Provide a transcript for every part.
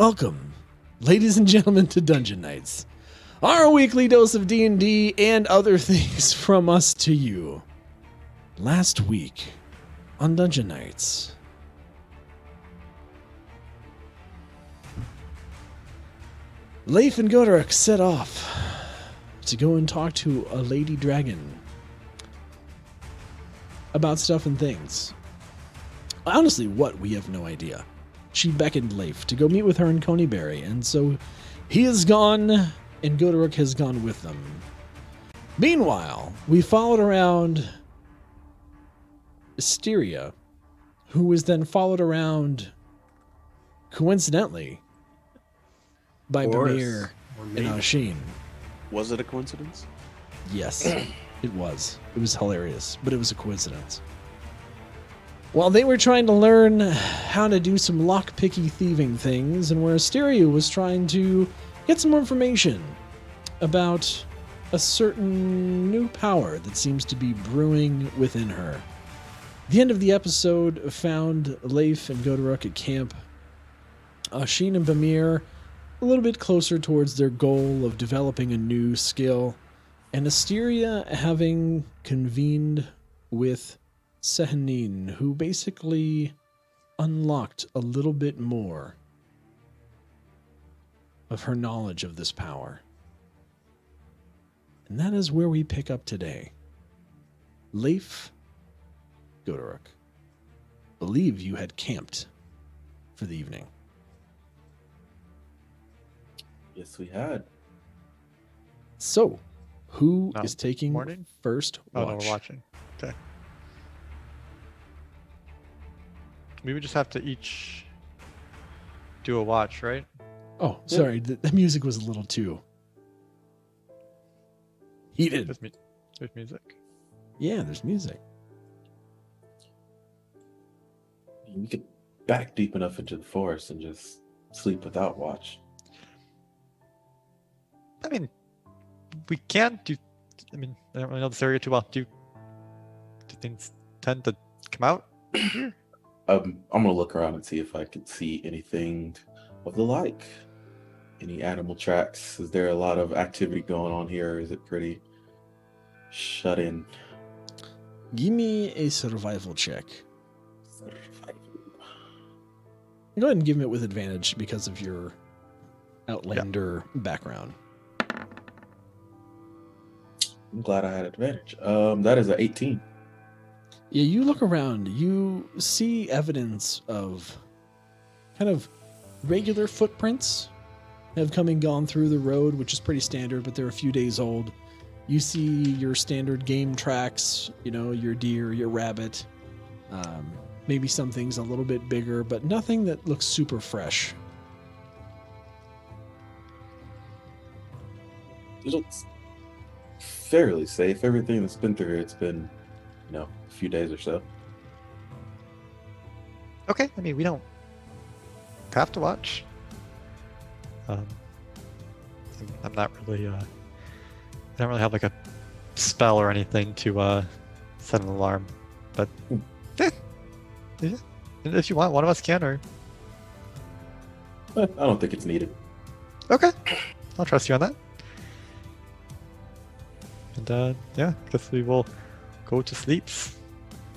Welcome, ladies and gentlemen, to Dungeon Nytes, our weekly dose of D&D and other things from us to you. Last week on Dungeon Nytes, Leif and Gotiruk set off to go and talk to a lady dragon about stuff and things. Honestly, what? We have no idea. She beckoned Leif to go meet with her in Coneyberry, and so he is gone, and Gotiruk has gone with them. Meanwhile, we followed around Istiria, who was then followed around, coincidentally, by Bimir and Oisin. Was it a coincidence? Yes, it was. It was hilarious, but it was a coincidence. While they were trying to learn how to do some lockpicky thieving things, and where Istiria was trying to get some more information about a certain new power that seems to be brewing within her. The end of the episode found Leif and Gotiruk at camp, Oisin and Bimir a little bit closer towards their goal of developing a new skill, and Istiria having convened with Sehanin, who basically unlocked a little bit more of her knowledge of this power. And that is where we pick up today. Leif, Gotiruk, believe you had camped for the evening. Yes, we had. So, who is taking morning? first watch? Oh, no, we're watching. Okay. We would just have to each do a watch, right? Oh, sorry. The music was a little too heated. There's music. Yeah, there's music. We could back deep enough into the forest and just sleep without watch. I mean, we can do. I mean, I don't really know this area too well. Do things tend to come out here? I'm gonna look around and see if I can see anything of the like. Any animal tracks? Is there a lot of activity going on here, or is it pretty shut in? Give me a survival check. Go ahead and give me it with advantage because of your Outlander background. I'm glad I had advantage. That is an 18. Yeah, you look around, you see evidence of kind of regular footprints have come and gone through the road, which is pretty standard, but they're a few days old. You see your standard game tracks, you know, your deer, your rabbit, maybe some things a little bit bigger, but nothing that looks super fresh. It looks fairly safe. Everything that's been through, it's been, a few days or so. Okay. I mean, we don't have to watch. I'm not really. I don't really have like a spell or anything to set an alarm, but yeah. If you want, one of us can. Or I don't think it's needed. okay, I'll trust you on that. And yeah, I guess we will go to sleep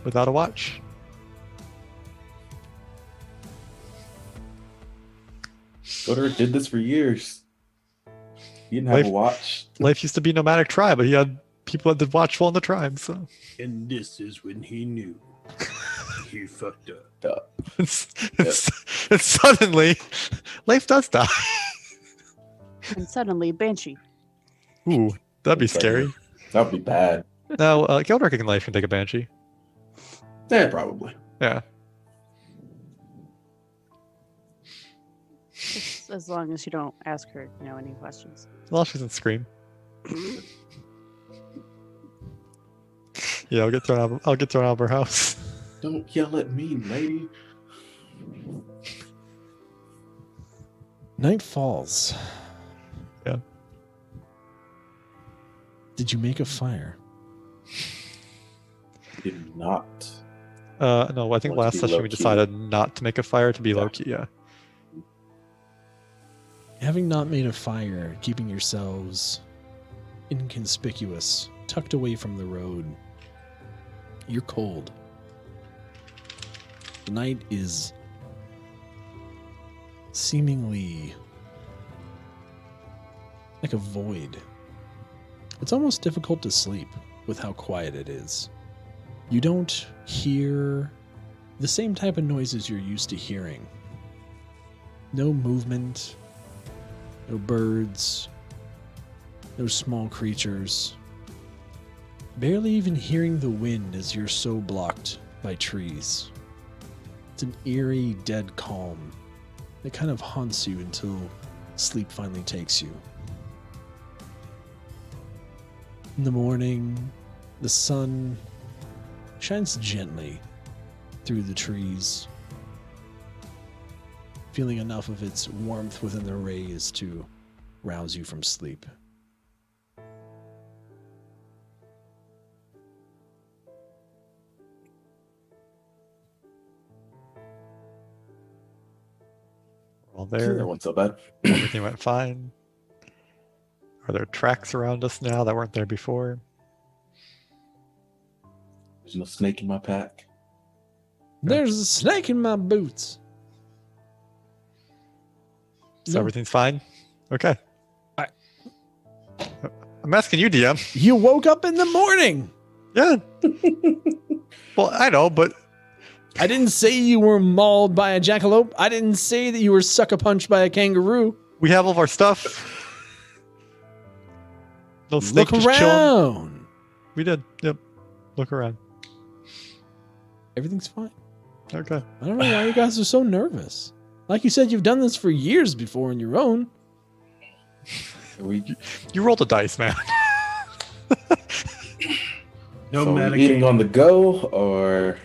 without a watch. Gotiruk did this for years. He didn't have a watch. Life used to be nomadic tribe, but he had people that did watchful in the tribe. So, And this is when he knew he fucked up. and suddenly, life does die. And suddenly, Banshee. Ooh, that'd be scary. That would be bad. No, Gotiruk and Life can take a banshee. Yeah, probably. Yeah. Just as long as you don't ask her, any questions. Well, she doesn't scream. Yeah, I'll get thrown out of her house. Don't yell at me, lady. Night falls. Yeah. Did you make a fire? Did not. No, I think Want to last be session we low-key. decided not to make a fire to be Yeah. low key. Yeah. Having not made a fire, keeping yourselves inconspicuous, tucked away from the road, you're cold. The night is seemingly like a void. It's almost difficult to sleep with how quiet it is. You don't hear the same type of noises you're used to hearing. No movement, no birds, no small creatures. Barely even hearing the wind as you're so blocked by trees. It's an eerie, dead calm that kind of haunts you until sleep finally takes you. In the morning, the sun shines gently through the trees, feeling enough of its warmth within the rays to rouse you from sleep. All there. That wasn't so bad. Everything went fine. Are there tracks around us now that weren't there before? There's no snake in my pack. There's a snake in my boots. So No. everything's fine? Okay. I'm asking you, DM. You woke up in the morning. Yeah. Well, I know, but I didn't say you were mauled by a jackalope. I didn't say that you were sucker-punched by a kangaroo. we have all of our stuff. No snake Look just chilling. around. We did. Yep. Look around. Everything's fine. Okay. I don't know why you guys are so nervous. Like you said, you've done this for years before on your own. You rolled a dice, man. No So are we metagame. eating on the go, or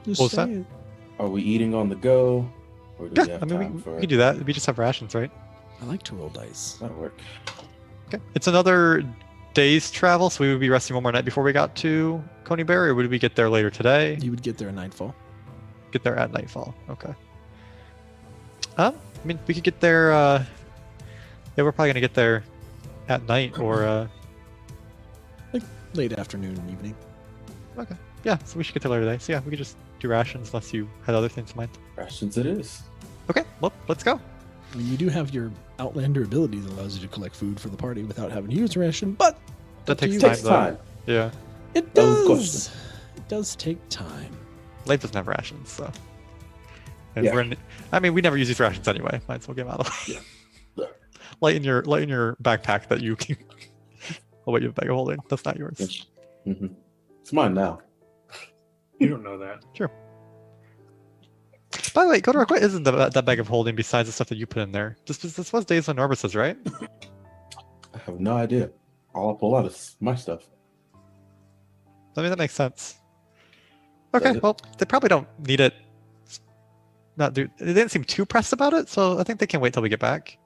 Just What was that? saying. are we eating on the go, or do we Yeah, have I mean, time we for can do that. We just have rations, right? I like to roll dice. that'll work? Okay. It's another day's travel, so we would be resting one more night before we got to Coneyberry, or would we get there later today? You would get there at nightfall. Get there at nightfall. Okay. I mean, we could get there. Yeah, we're probably gonna get there at night, or Late afternoon, evening. okay. Yeah, so we should get there later today. So yeah, we could just do rations unless you had other things in mind. Rations it is. Okay, well, let's go. I mean, you do have your Outlander ability that allows you to collect food for the party without having to use a ration, but That takes you. time. Takes though. time. Yeah, it That was the does. It does take time. Leif doesn't have rations, so. And Yeah. we're in, I mean, we never use these rations anyway. Might as well get them out of the way. Yeah. light in your backpack that you can. Oh wait, you have a bag of holding. That's not yours. hmm It's mine now. You don't know that. By the way, Gotiruk, what is in that bag of holding besides the stuff that you put in there? This was Days on Orbis's, right? I have no idea. All I pull out is my stuff. I mean, that makes sense. Okay, Does it? well, they probably don't need it. They didn't seem too pressed about it, so I think they can wait till we get back.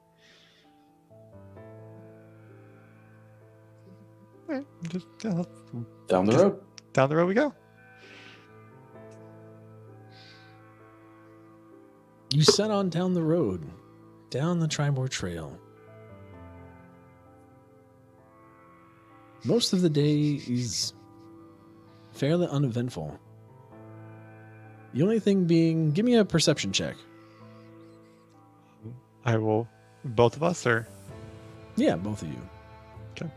Alright, Down the road. down the road we go. You set on down the road, down the Tribor Trail. Most of the day is fairly uneventful. The only thing being, give me a perception check. I will. Both of us, or Yeah, both of you. okay.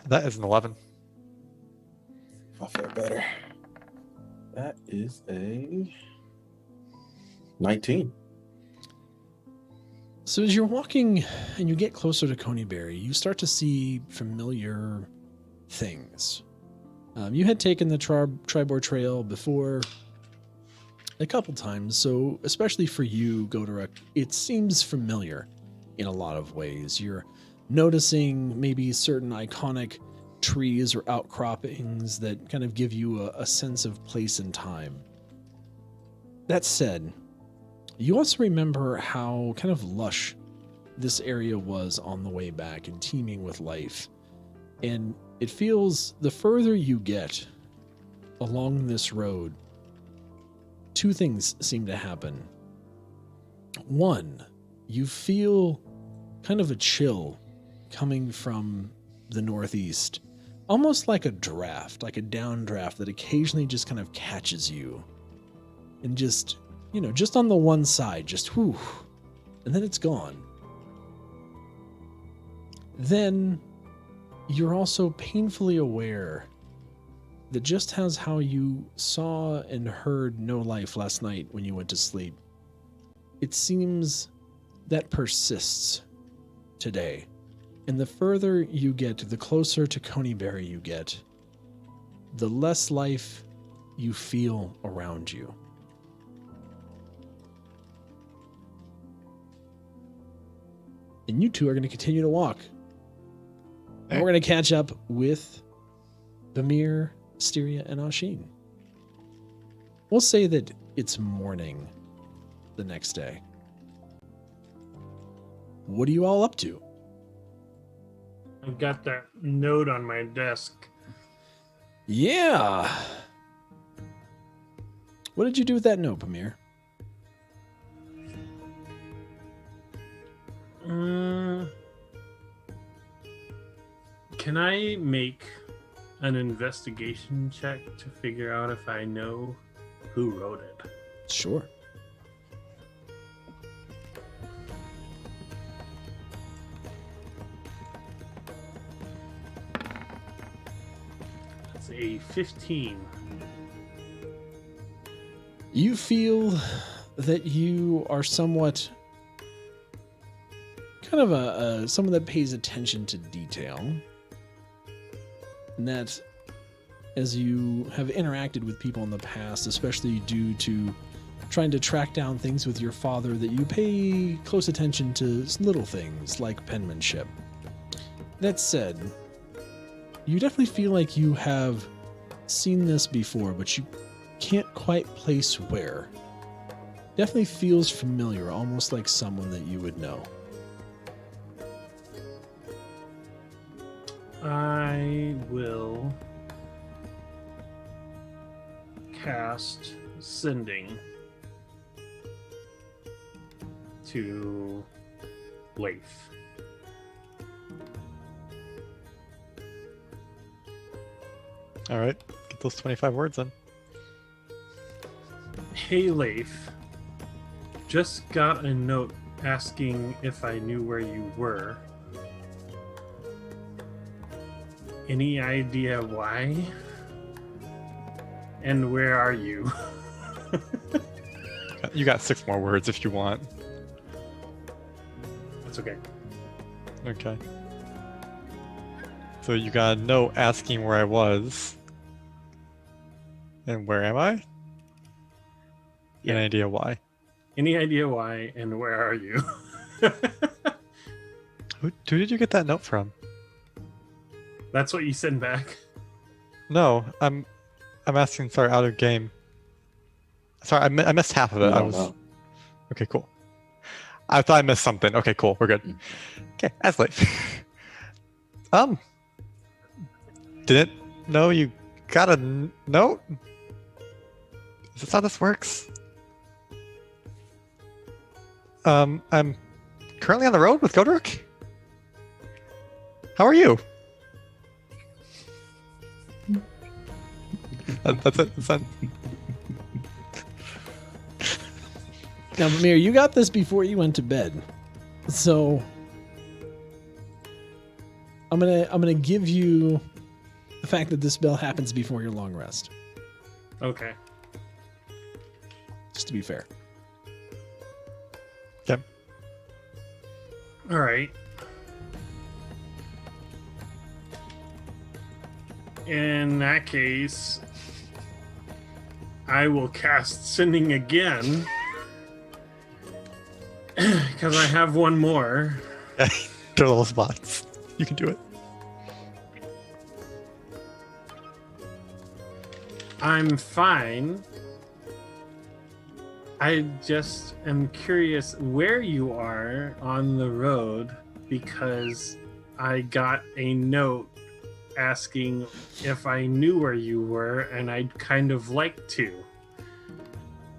That is an 11. If I feel better. That is a 19. So as you're walking and you get closer to Coneyberry, you start to see familiar things. You had taken the Tribor Trail before a couple times, so especially for you, Gotiruk, it seems familiar in a lot of ways. You're noticing maybe certain iconic trees or outcroppings that kind of give you a sense of place and time. That said, you also remember how kind of lush this area was on the way back and teeming with life. And it feels, the further you get along this road, two things seem to happen. One, you feel kind of a chill coming from the northeast, almost like a draft, like a downdraft that occasionally just kind of catches you and just, just on the one side, just whew, and then it's gone. Then you're also painfully aware that just as how you saw and heard no life last night when you went to sleep, it seems that persists today. And the further you get, the closer to Coneyberry you get, the less life you feel around you. And you two are going to continue to walk. And we're going to catch up with Bimir, Istiria, and Oisin. We'll say that it's morning the next day. What are you all up to? I've got that note on my desk. Yeah. What did you do with that note, Bimir? Can I make an investigation check to figure out if I know who wrote it? Sure. That's a 15. You feel that you are somewhat kind of someone that pays attention to detail. And that as you have interacted with people in the past, especially due to trying to track down things with your father, that you pay close attention to little things like penmanship. That said, you definitely feel like you have seen this before, but you can't quite place where. Definitely feels familiar, almost like someone that you would know. I will cast Sending to Leif. All right, get those 25 words in. Hey Leif, just got a note asking if I knew where you were. Any idea why? And where are you? You got 6 more words if you want. That's okay. Okay. So you got a note asking where I was. And where am I? Yeah. Any idea why? Any idea why and where are you? Who did you get that note from? That's what you send back. No, I'm asking. Sorry, out of game. Sorry, I missed half of it. We I don't was know. okay. Cool. I thought I missed something. Okay, cool. We're good. Okay, as late. Didn't know you got a note. Is this how this works? I'm currently on the road with Gotiruk. How are you? That's it. That's it. Now, Bimir, you got this before you went to bed, so I'm gonna give you the fact that this spell happens before your long rest, Okay. just to be fair. Okay. All right. In that case, I will cast Sending again. Because I have one more. They're little spots. You can do it. I'm fine. I just am curious where you are on the road because I got a note asking if I knew where you were, and I'd kind of like to.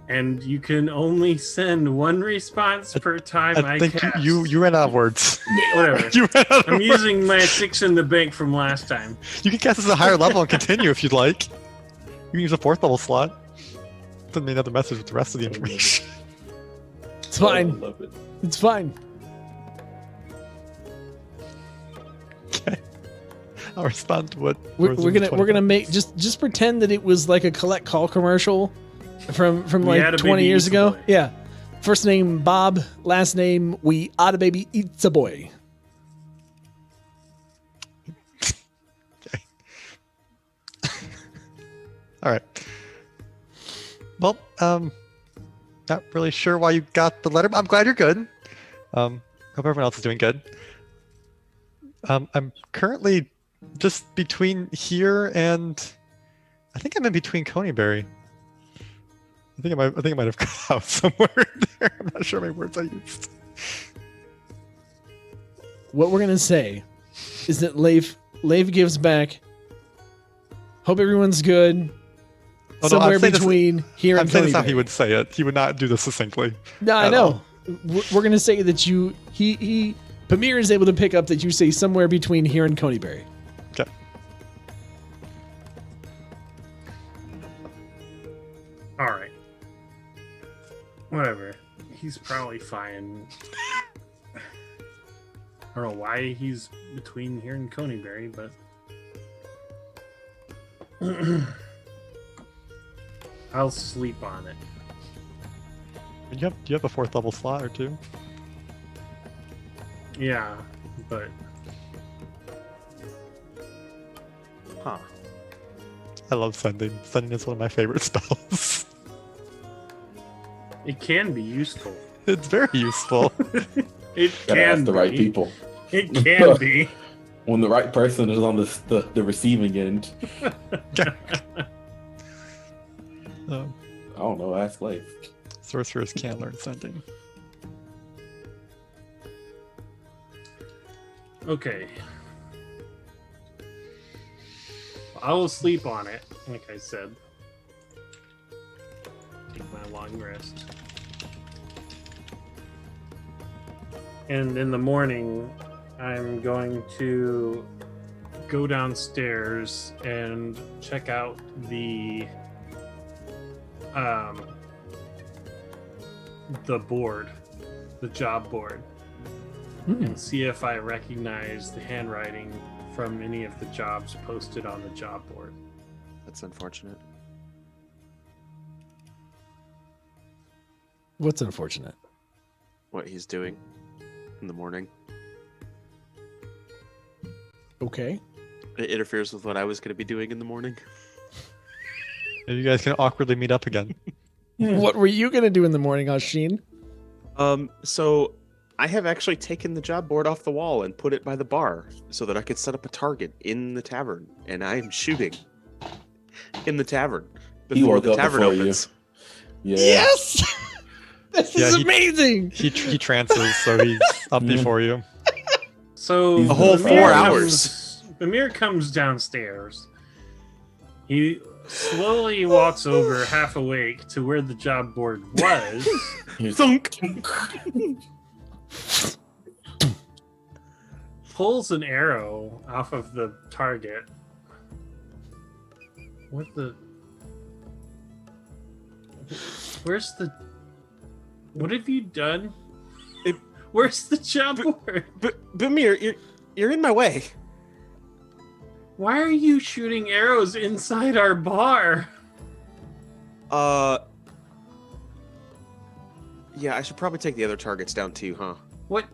And you can only send one response per time I think cast. you ran out of words. Whatever. You ran out of I'm words. using my 6 in the bank from last time. You can cast this at a higher level and continue if you'd like. You can use a 4th level slot. Send me another message with the rest of the information. It's fine. I love it. It's fine. Okay. I'll respond to what We're gonna make just pretend that it was like a collect call commercial from We like had a 20 baby years eats a ago. boy. Yeah. First name Bob, last name We Oughta Baby Eats a Boy. All right. Well, not really sure why you got the letter, but I'm glad you're good. Hope everyone else is doing good. I'm currently just between here and I think I'm in between Coneyberry. I think I might have cut out somewhere there. I'm not sure how many words I used. What we're gonna say is that Leif gives back. Hope everyone's good. Oh, no, Somewhere I'm saying this- between here I'm and saying this how he Coneyberry. would say it. He would not do this succinctly. No, I at know. all. We're gonna say that Bimir is able to pick up that you say somewhere between here and Coneyberry. Okay. All right. Whatever. He's probably fine. I don't know why he's between here and Coneyberry, but I'll sleep on it. Do you have a 4th level slot or 2? Yeah, but Huh. I love sending. Sending is one of my favorite spells. it can be useful. It's very useful. It Gotta can ask the right be. people. It can be. When the right person is on the receiving end. Um, I don't know. Ask Leif. sorcerers can learn sending. Okay. I will sleep on it, like I said. Take my long rest. And in the morning, I'm going to go downstairs and check out the board, the job board, and see if I recognize the handwriting from any of the jobs posted on the job board. That's unfortunate. What's unfortunate? What he's doing in the morning. Okay. It interferes with what I was going to be doing in the morning. Maybe you guys can awkwardly meet up again. What were you gonna do in the morning, Oshin? So I have actually taken the job board off the wall and put it by the bar so that I could set up a target in the tavern, and I am shooting in the tavern He before woke the up tavern before you. opens. Yeah. Yes. This Yeah, is he- amazing. He trances, so he's up before you. So He's A whole the 4 fire. hours. Bimir comes downstairs. He slowly walks over, half awake, to where the job board was. He's- Thunk. Pulls an arrow off of the target. What the? Where's the? What have you done? Where's the job board? Bimir, you're in my way. Why are you shooting arrows inside our bar? Yeah, I should probably take the other targets down too, huh? What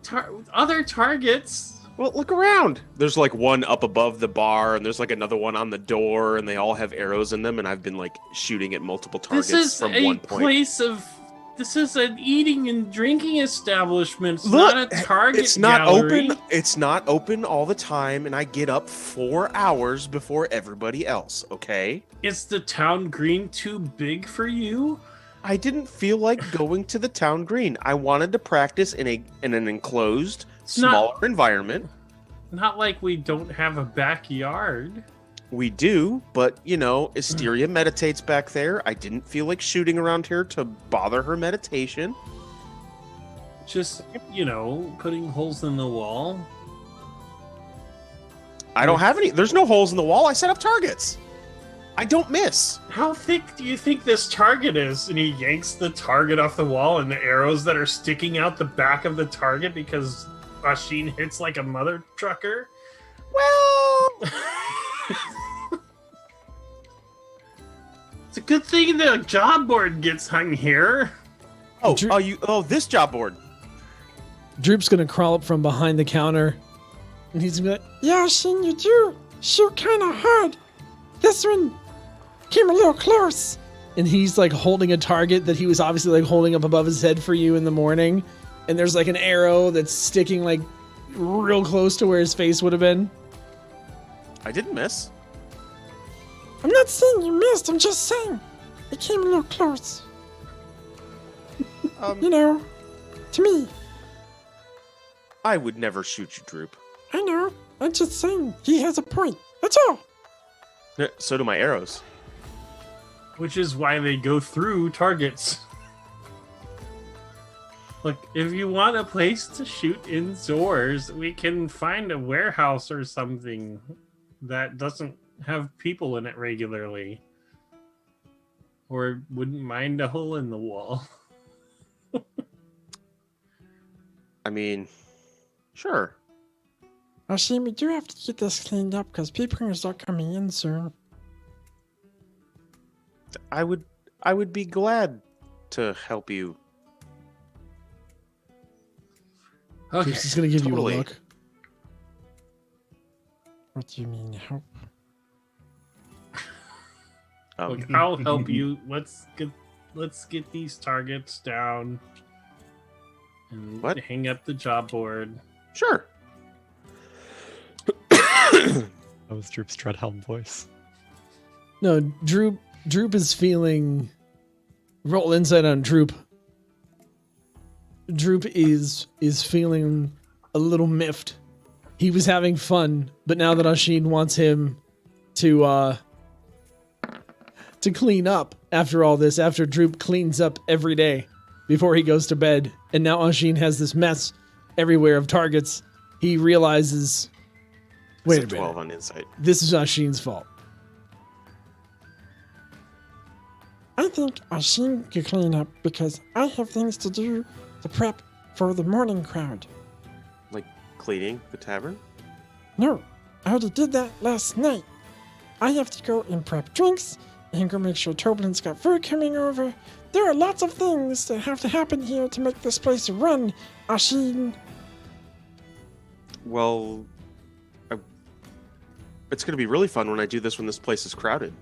other targets? Well, look around. There's like one up above the bar, and there's like another one on the door, and they all have arrows in them, and I've been like shooting at multiple targets This is from a one point. place of. This is an eating and drinking establishment. It's Look, not a Target It's not gallery. open. It's not open all the time, and I get up 4 hours before everybody else. Okay. Is the town green too big for you? I didn't feel like going to the town green. I wanted to practice in an enclosed, smaller environment. Not like we don't have a backyard. We do, but Istiria meditates back there. I didn't feel like shooting around here to bother her meditation. Just, putting holes in the wall. I don't have any. There's no holes in the wall. I set up targets. I don't miss. How thick do you think this target is? And he yanks the target off the wall, and the arrows that are sticking out the back of the target because Oisin hits like a mother trucker. Well, it's a good thing the job board gets hung here. this job board. Droop's gonna crawl up from behind the counter, and he's gonna be like, "Yeah, Oisin, you do shoot kind of hard. This one came a little close." And he's like holding a target that he was obviously like holding up above his head for you in the morning, and there's like an arrow that's sticking like real close to where his face would have been. I didn't miss. I'm not saying you missed. I'm just saying it came a little close. To me. I would never shoot you, Droop. I know. I'm just saying he has a point. That's all. So do my arrows. Which is why they go through targets. Look, if you want a place to shoot indoors, we can find a warehouse or something that doesn't have people in it regularly. Or wouldn't mind a hole in the wall. I mean, sure. Oisin, we do have to get this cleaned up because people are going to start coming in soon. I would be glad to help you. Okay. He's going to give totally. you a look. What do you mean, help? Look, I'll help you. Let's get these targets down and hang up the job board. Sure. That was Droop's Dreadhelm voice. No, Droop is feeling... Roll insight on Droop. Droop is feeling a little miffed. He was having fun, but now that Oisin wants him to clean up after all this, after Droop cleans up every day before he goes to bed, and now Oisin has this mess everywhere of targets, he realizes, wait a minute, 12 on insight. this is Oisin's fault. I think Oisin could clean up because I have things to do to prep for the morning crowd. Like cleaning the tavern? No, I already did that last night. I have to go and prep drinks and go make sure Toblin's got food coming over. There are lots of things that have to happen here to make this place run, Oisin. Well, it's going to be really fun when I do this when this place is crowded.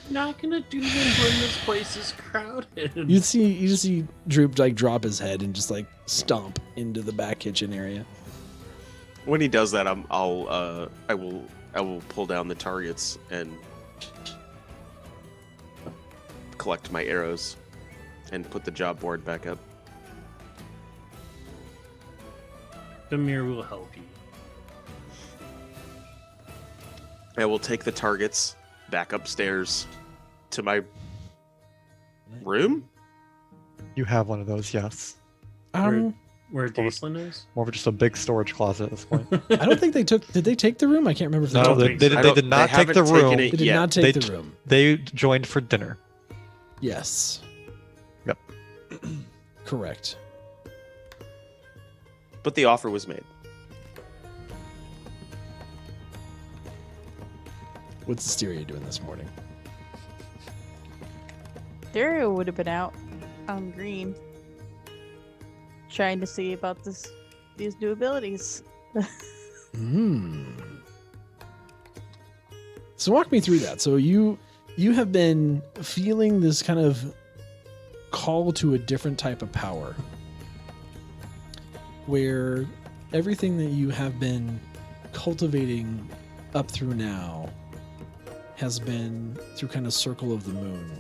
Not gonna do this when this place is crowded. You just see Droop like drop his head and just like stomp into the back kitchen area. When he does that, I will pull down the targets and collect my arrows and put the job board back up. Bimir will help you. I will take the targets back upstairs to my room. You have one of those, yes. Where Dacelin is? More of just a big storage closet at this point. I don't think they took. Did they take the room? I can't remember if they No, took they did not take the room. They did not take the room. They joined for dinner. Yes. Yep. Correct. But the offer was made. What's Istiria doing this morning? Dario would have been out on green, trying to see about these new abilities. So walk me through that. So you have been feeling this kind of call to a different type of power, where everything that you have been cultivating up through now has been through kind of circle of the moon.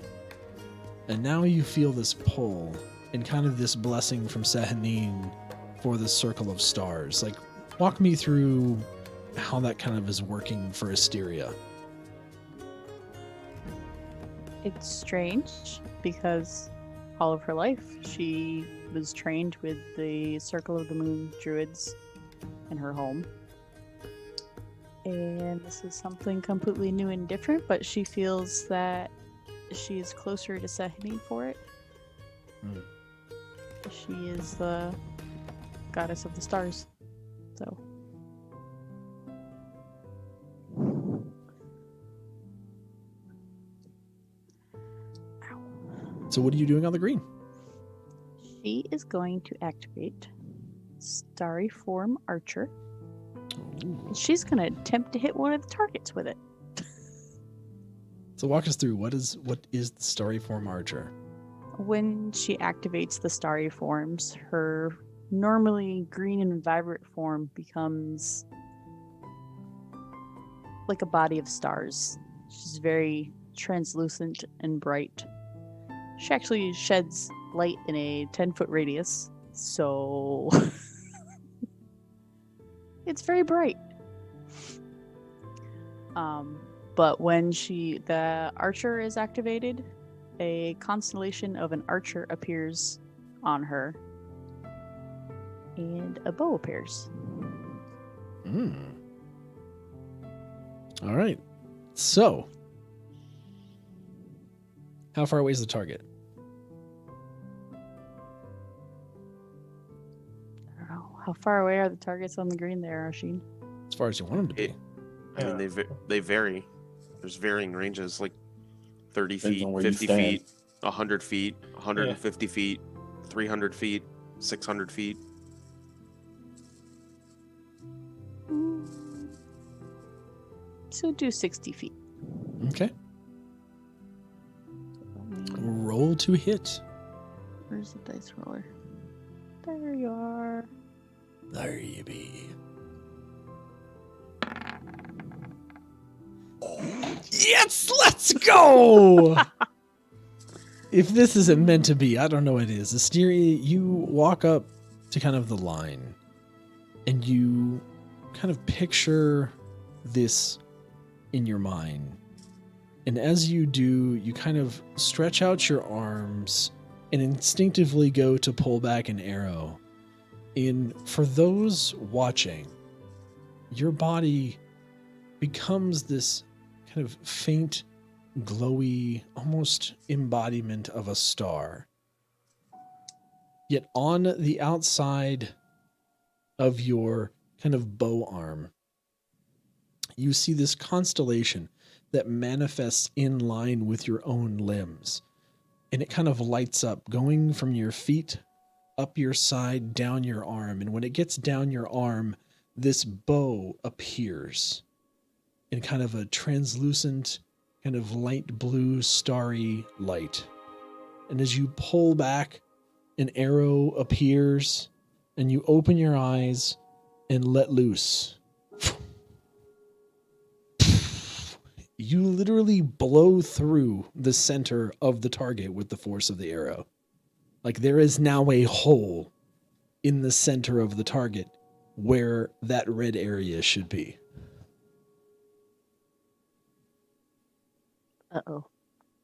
And now you feel this pull and kind of this blessing from Sahanin for the circle of stars. Like, walk me through how that kind of is working for Istiria. It's strange because all of her life she was trained with the Circle of the Moon druids in her home. And this is something completely new and different, but she feels that she is closer to Sahanin for it. She is the goddess of the stars. So. So what are you doing on the green? She is going to activate Starry Form Archer. And she's going to attempt to hit one of the targets with it. So walk us through, what is the Starry Form Archer? When she activates the Starry Forms, her normally green and vibrant form becomes like a body of stars. She's very translucent and bright. She actually sheds light in a 10-foot radius, so it's very bright. But when the archer is activated, a constellation of an archer appears on her, and a bow appears. All right. So, how far away is the target? I don't know. How far away are the targets on the green there, Oisin? As far as you want them to be. I mean, they vary. There's varying ranges, like 30 Depends feet, on where you 50 stand. feet, 100 feet, 150 feet, 300 feet, 600 feet. So do 60 feet. Okay. Roll to hit. Where's the dice roller? There you are. There you be. Yes, let's go! If this isn't meant to be, I don't know what it is. Istiria, you walk up to kind of the line, and you kind of picture this in your mind. And as you do, you kind of stretch out your arms and instinctively go to pull back an arrow. And for those watching, your body becomes this kind of faint, glowy, almost embodiment of a star. Yet on the outside of your kind of bow arm, you see this constellation that manifests in line with your own limbs. And it kind of lights up, going from your feet, up your side, down your arm. And when it gets down your arm, this bow appears in kind of a translucent, kind of light blue, starry light. And as you pull back, an arrow appears, and you open your eyes and let loose. You literally blow through the center of the target with the force of the arrow. Like, there is now a hole in the center of the target where that red area should be. Uh-oh.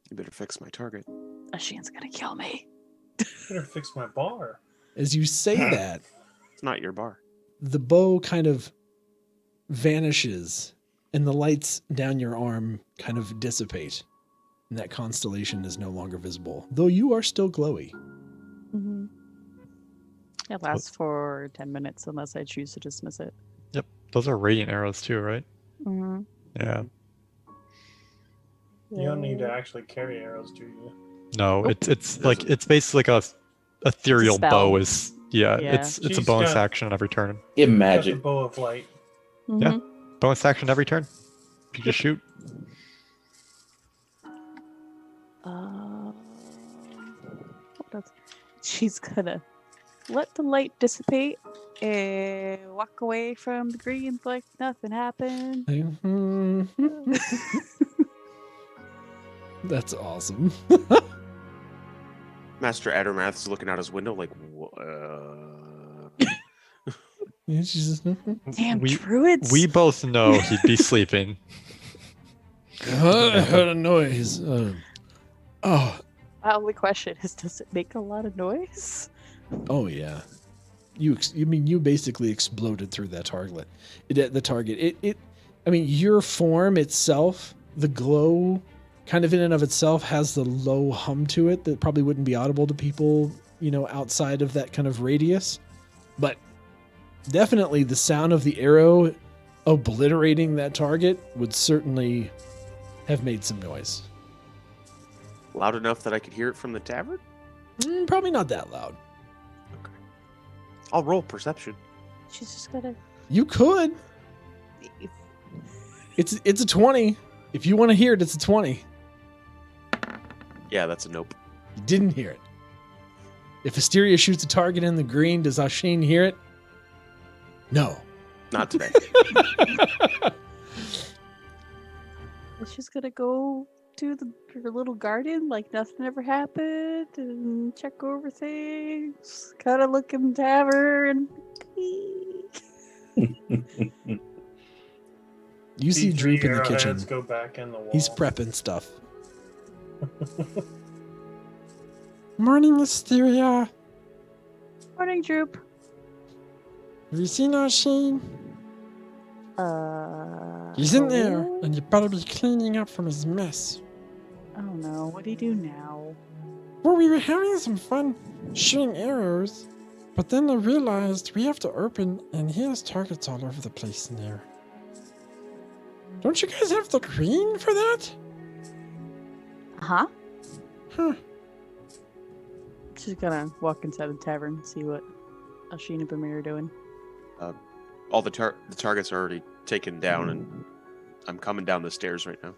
You better fix my target. Oisin's gonna kill me. Better fix my bar. As you say that, It's not your bar. the bow kind of vanishes and the lights down your arm kind of dissipate. And that constellation is no longer visible, though you are still glowy. Mm-hmm. It lasts for 10 minutes unless I choose to dismiss it. Yep. Those are radiant arrows too, right? Mm-hmm. Yeah. You don't need to actually carry arrows, do you? No, Nope. it's like it's basically like a ethereal spell. bow is Yeah. it's a She's bonus got- action every turn. Got the Imagine. bow of light. Yeah. Bonus action every turn. You just shoot. What else? She's gonna let the light dissipate and walk away from the greens like nothing happened. That's awesome. Master Addermath is looking out his window like, Yeah, she's just, Damn We- druids. We both know he'd be sleeping. I heard a noise. Oh, My only question is, does it make a lot of noise? oh yeah. You basically exploded through that target. The target. I mean, your form itself, the glow, kind of in and of itself, has the low hum to it that probably wouldn't be audible to people, outside of that kind of radius. But definitely, the sound of the arrow obliterating that target would certainly have made some noise. loud enough that I could hear it from the tavern? Probably not that loud. Okay. I'll roll perception. She's just gonna. You could. It's a 20. If you want to hear it, it's a 20. Yeah, that's a nope. You didn't hear it. If Istiria shoots a target in the green, does Oisin hear it? No. Not today. She's gonna go to her little garden like nothing ever happened and check over things. Kind of look in the tavern. You see Droop in the kitchen. Arrowheads go back in the wall. He's prepping stuff. Morning, Istiria. Morning, Droop. Have you seen Oisin? He's in there, oh? and you better be cleaning up from his mess. I don't know. What do you do now? Well, we were having some fun shooting arrows, but then I realized we have to open, and he has targets all over the place in there. Don't you guys have the green for that? Huh? Huh. She's gonna walk inside the tavern and see what Oisin and Bimir are doing. All the targets are already taken down, and I'm coming down the stairs right now.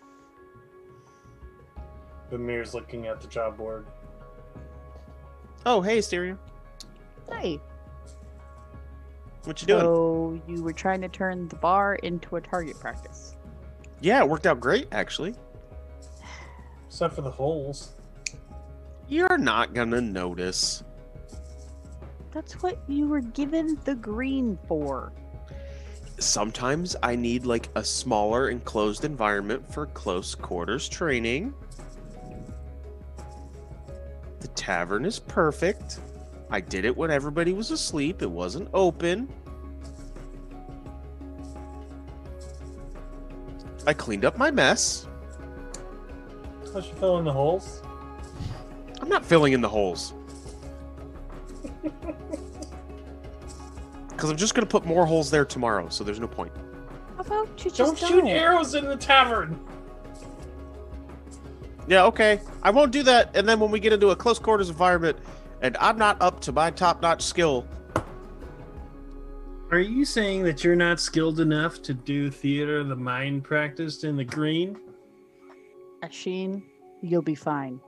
Bimir's looking at the job board. Oh, hey, Istiria. Hey. What you doing? So you were trying to turn the bar into a target practice. Yeah, it worked out great, actually. Except for the holes. You're not gonna notice. That's what you were given the green for. Sometimes I need like a smaller enclosed environment for close quarters training. The tavern is perfect. I did it when everybody was asleep. It wasn't open. I cleaned up my mess. How's she fill in the holes? I'm not filling in the holes. Because I'm just going to put more holes there tomorrow, so there's no point. How about you just Don't shoot arrows in the tavern! Yeah, okay. I won't do that. And then when we get into a close quarters environment and I'm not up to my top-notch skill. Are you saying that you're not skilled enough to do theater of the mind practiced in the green? Oisin, you'll be fine.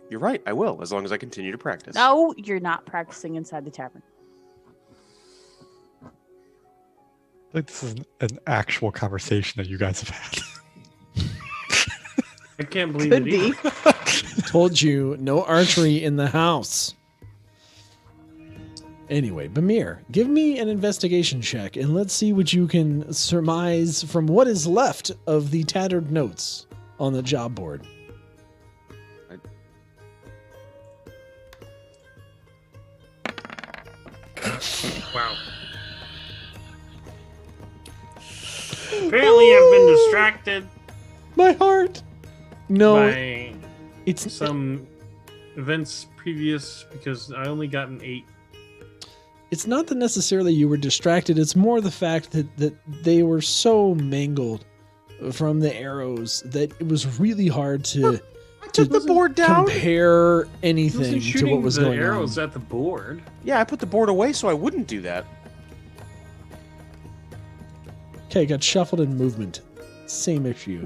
You're right, I will, as long as I continue to practice. No, you're not practicing inside the tavern. Like this is an actual conversation that you guys have had. I can't believe Could it be. either. Told you, no archery in the house. Anyway, Bimir, give me an investigation check, and let's see what you can surmise from what is left of the tattered notes on the job board. Wow. Apparently I've been distracted My heart. No, by it's some events previous because I only got an 8. It's not that necessarily you were distracted. It's more the fact that they were so mangled from the arrows that it was really hard to I took the board down. compare I anything wasn't to shooting what was the going arrows on. at the board. Yeah, I put the board away so I wouldn't do that. Okay, got shuffled in movement. Same issue.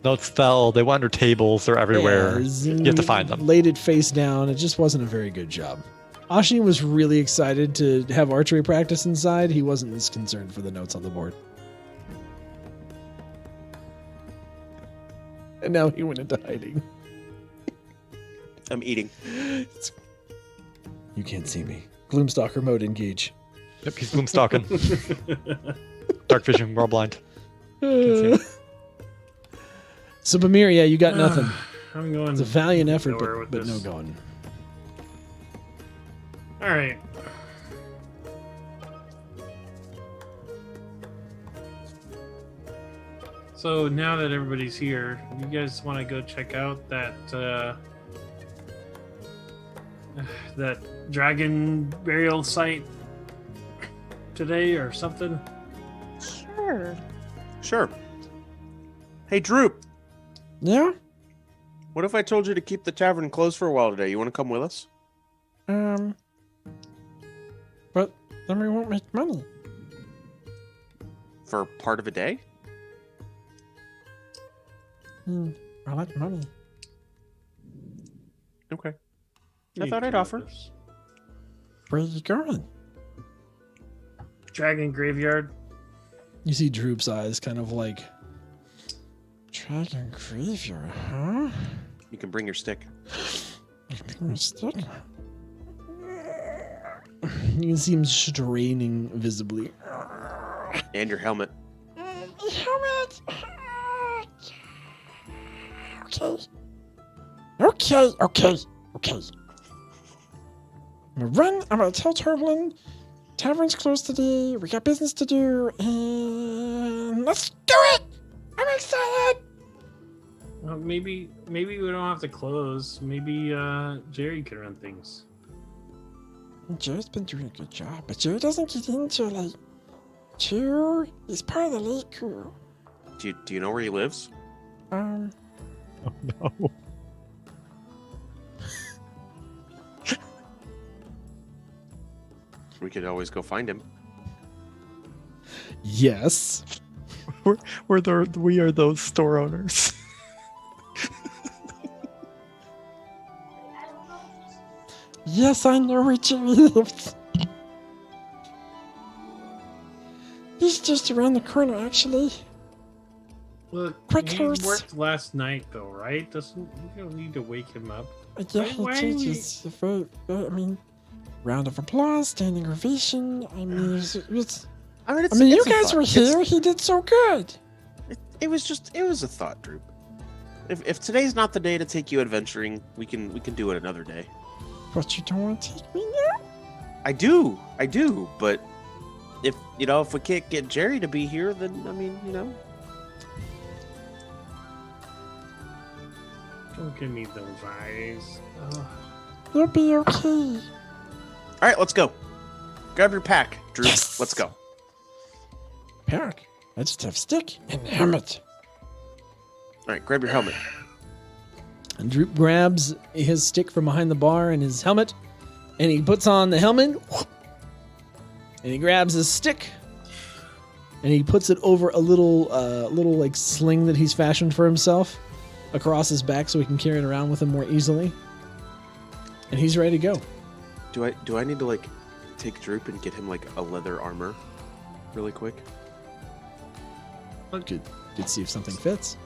Notes fell. They went under tables. They're everywhere. Yeah, You have to find them. Laid it face down. It just wasn't a very good job. Oisin was really excited to have archery practice inside. He wasn't as concerned for the notes on the board. And now he went into hiding. I'm eating. You can't see me. Gloomstalker mode engage. Yep, he's gloom stalking. Dark vision, we're all blind. see So Bimir, yeah, you got nothing. I'm going. It's a valiant effort, nowhere with but no this. going. All right. So now that everybody's here, you guys want to go check out that that dragon burial site today or something? Sure. Sure. Hey, Droop. Yeah. What if I told you to keep the tavern closed for a while today? You want to come with us? But then we won't make money. For part of a day? I like money. Okay. You I thought I'd come offer. with us. Where are you going? Dragon graveyard. You see Droop's eyes kind of like, Dragon Graveyard, huh? You can bring your stick. Stick. You can see him straining visibly. And your helmet. Helmet. Okay. I'm gonna run. I'm gonna tell Turbulin. Tavern's closed today. We got business to do, and let's do it. I'm excited. Well, maybe we don't have to close. Maybe Jerry can run things. Jerry's been doing a good job, but Jerry doesn't get into Jerry. He's part of the late crew. Do you know where he lives? Oh no. We could always go find him. Yes. We are those store owners. Yes, I know where Jerry lives. He's just around the corner, actually. Look, Quick he horse. worked last night though, right? You don't need to wake him up. Yeah, Why he are we- changes. I mean, round of applause, standing ovation. I mean, you guys were here. He did so good. It was a thought, Droop. If today's not the day to take you adventuring, we can do it another day. But you don't want to take me now? I do, but if we can't get Jerry to be here, then Don't give me those eyes. Ugh. You'll be okay. All right, let's go. Grab your pack, Droop. Yes! Let's go. Pack. I just have stick and helmet. All right, grab your helmet. And Droop grabs his stick from behind the bar and his helmet, and he puts on the helmet, and he grabs his stick, and he puts it over a little like sling that he's fashioned for himself across his back so he can carry it around with him more easily. And he's ready to go. Do I need to take Droop and get him a leather armor, really quick? Good. See if something fits.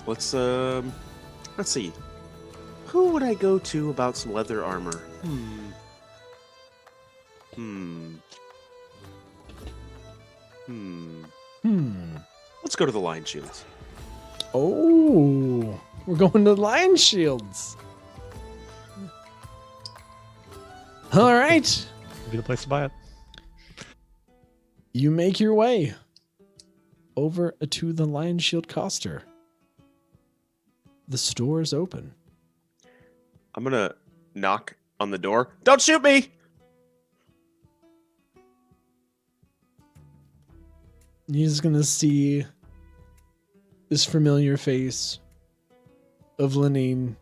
Let's see. Who would I go to about some leather armor? Let's go to the Lion Shields. Oh, we're going to Lion Shields. All right. Be the place to buy it. You make your way over to the Lion Shield Coster. The store is open. I'm gonna knock on the door. Don't shoot me! You're just going to see this familiar face of Lenine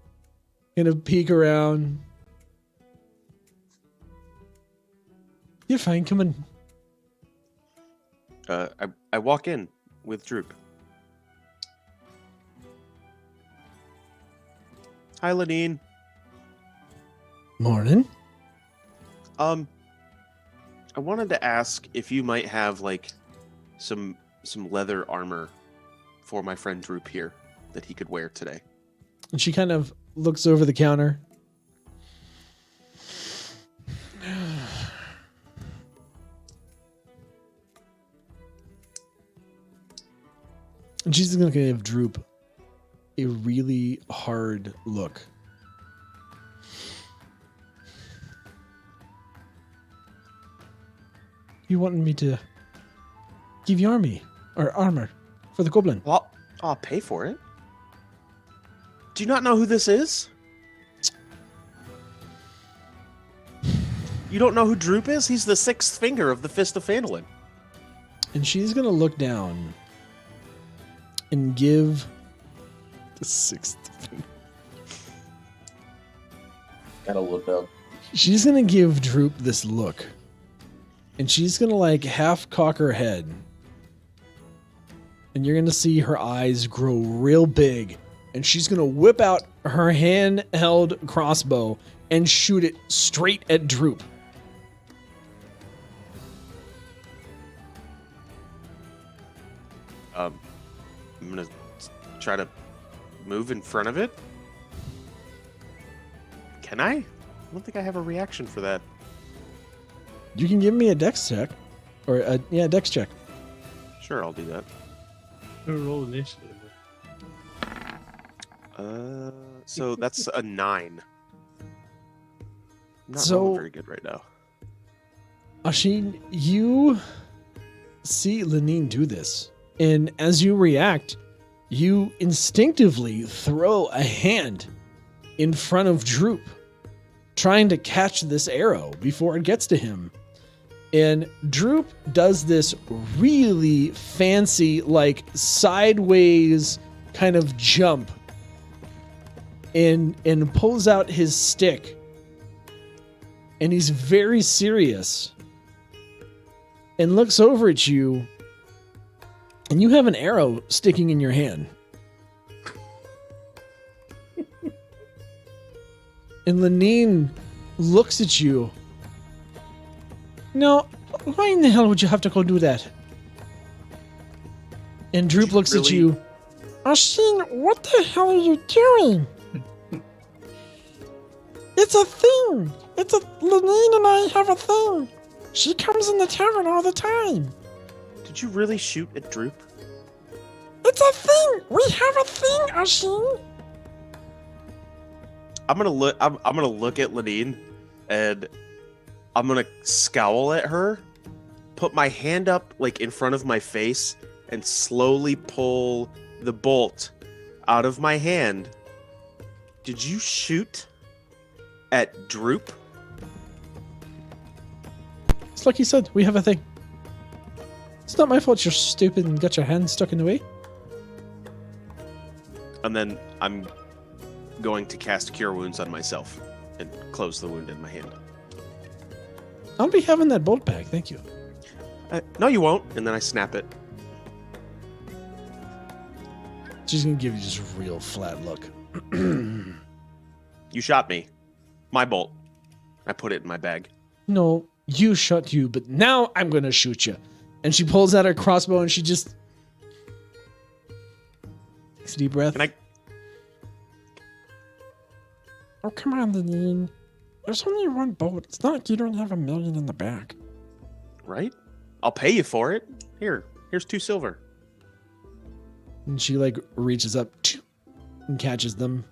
kind of peek around. You're fine, come in. I walk in with Droop. Hi, Lenine. Morning. I wanted to ask if you might have some leather armor for my friend Droop here that he could wear today. And she kind of looks over the counter. And she's going to give Droop a really hard look. You wanted me to give you armor for the goblin. Well, I'll pay for it. Do you not know who this is? You don't know who Droop is? He's the sixth finger of the Fist of Phandalin. And she's going to look down and give the sixth finger. Gotta look up. She's going to give Droop this look. And she's going to like half cock her head. And you're going to see her eyes grow real big. And she's going to whip out her handheld crossbow and shoot it straight at Droop. I'm gonna try to move in front of it. Can I? I don't think I have a reaction for that. You can give me a dex check. Or a dex check. Sure, I'll do that. Roll initiative. So that's a 9. Not So- rolling very good right now. Ashin, you see Lenine do this. And as you react, you instinctively throw a hand in front of Droop, trying to catch this arrow before it gets to him. And Droop does this really fancy, like sideways kind of jump and pulls out his stick. And he's very serious and looks over at you. And you have an arrow sticking in your hand. And Lenine looks at you. No, why in the hell would you have to go do that? And Droop looks at you. Ashin, what the hell are you doing? It's a thing. Lenine and I have a thing. She comes in the tavern all the time. Did you really shoot at Droop? It's a thing. We have a thing, Ashin. I'm gonna look at Lenine, and I'm gonna scowl at her, put my hand up like in front of my face, and slowly pull the bolt out of my hand. Did you shoot at Droop? It's like you said, we have a thing. It's not my fault you're stupid and got your hand stuck in the way. And then I'm going to cast Cure Wounds on myself and close the wound in my hand. I'll be having that bolt back, thank you. No, you won't. And then I snap it. She's gonna give you just a real flat look. You shot me. My bolt. I put it in my bag. No, you shot you, but now I'm gonna shoot you. And she pulls out her crossbow and she just takes a deep breath. Can I? Oh, come on, Lenine. There's only one bolt. It's not like you don't have 1,000,000 in the back. Right? I'll pay you for it. Here's 2 silver. And she like reaches up and catches them.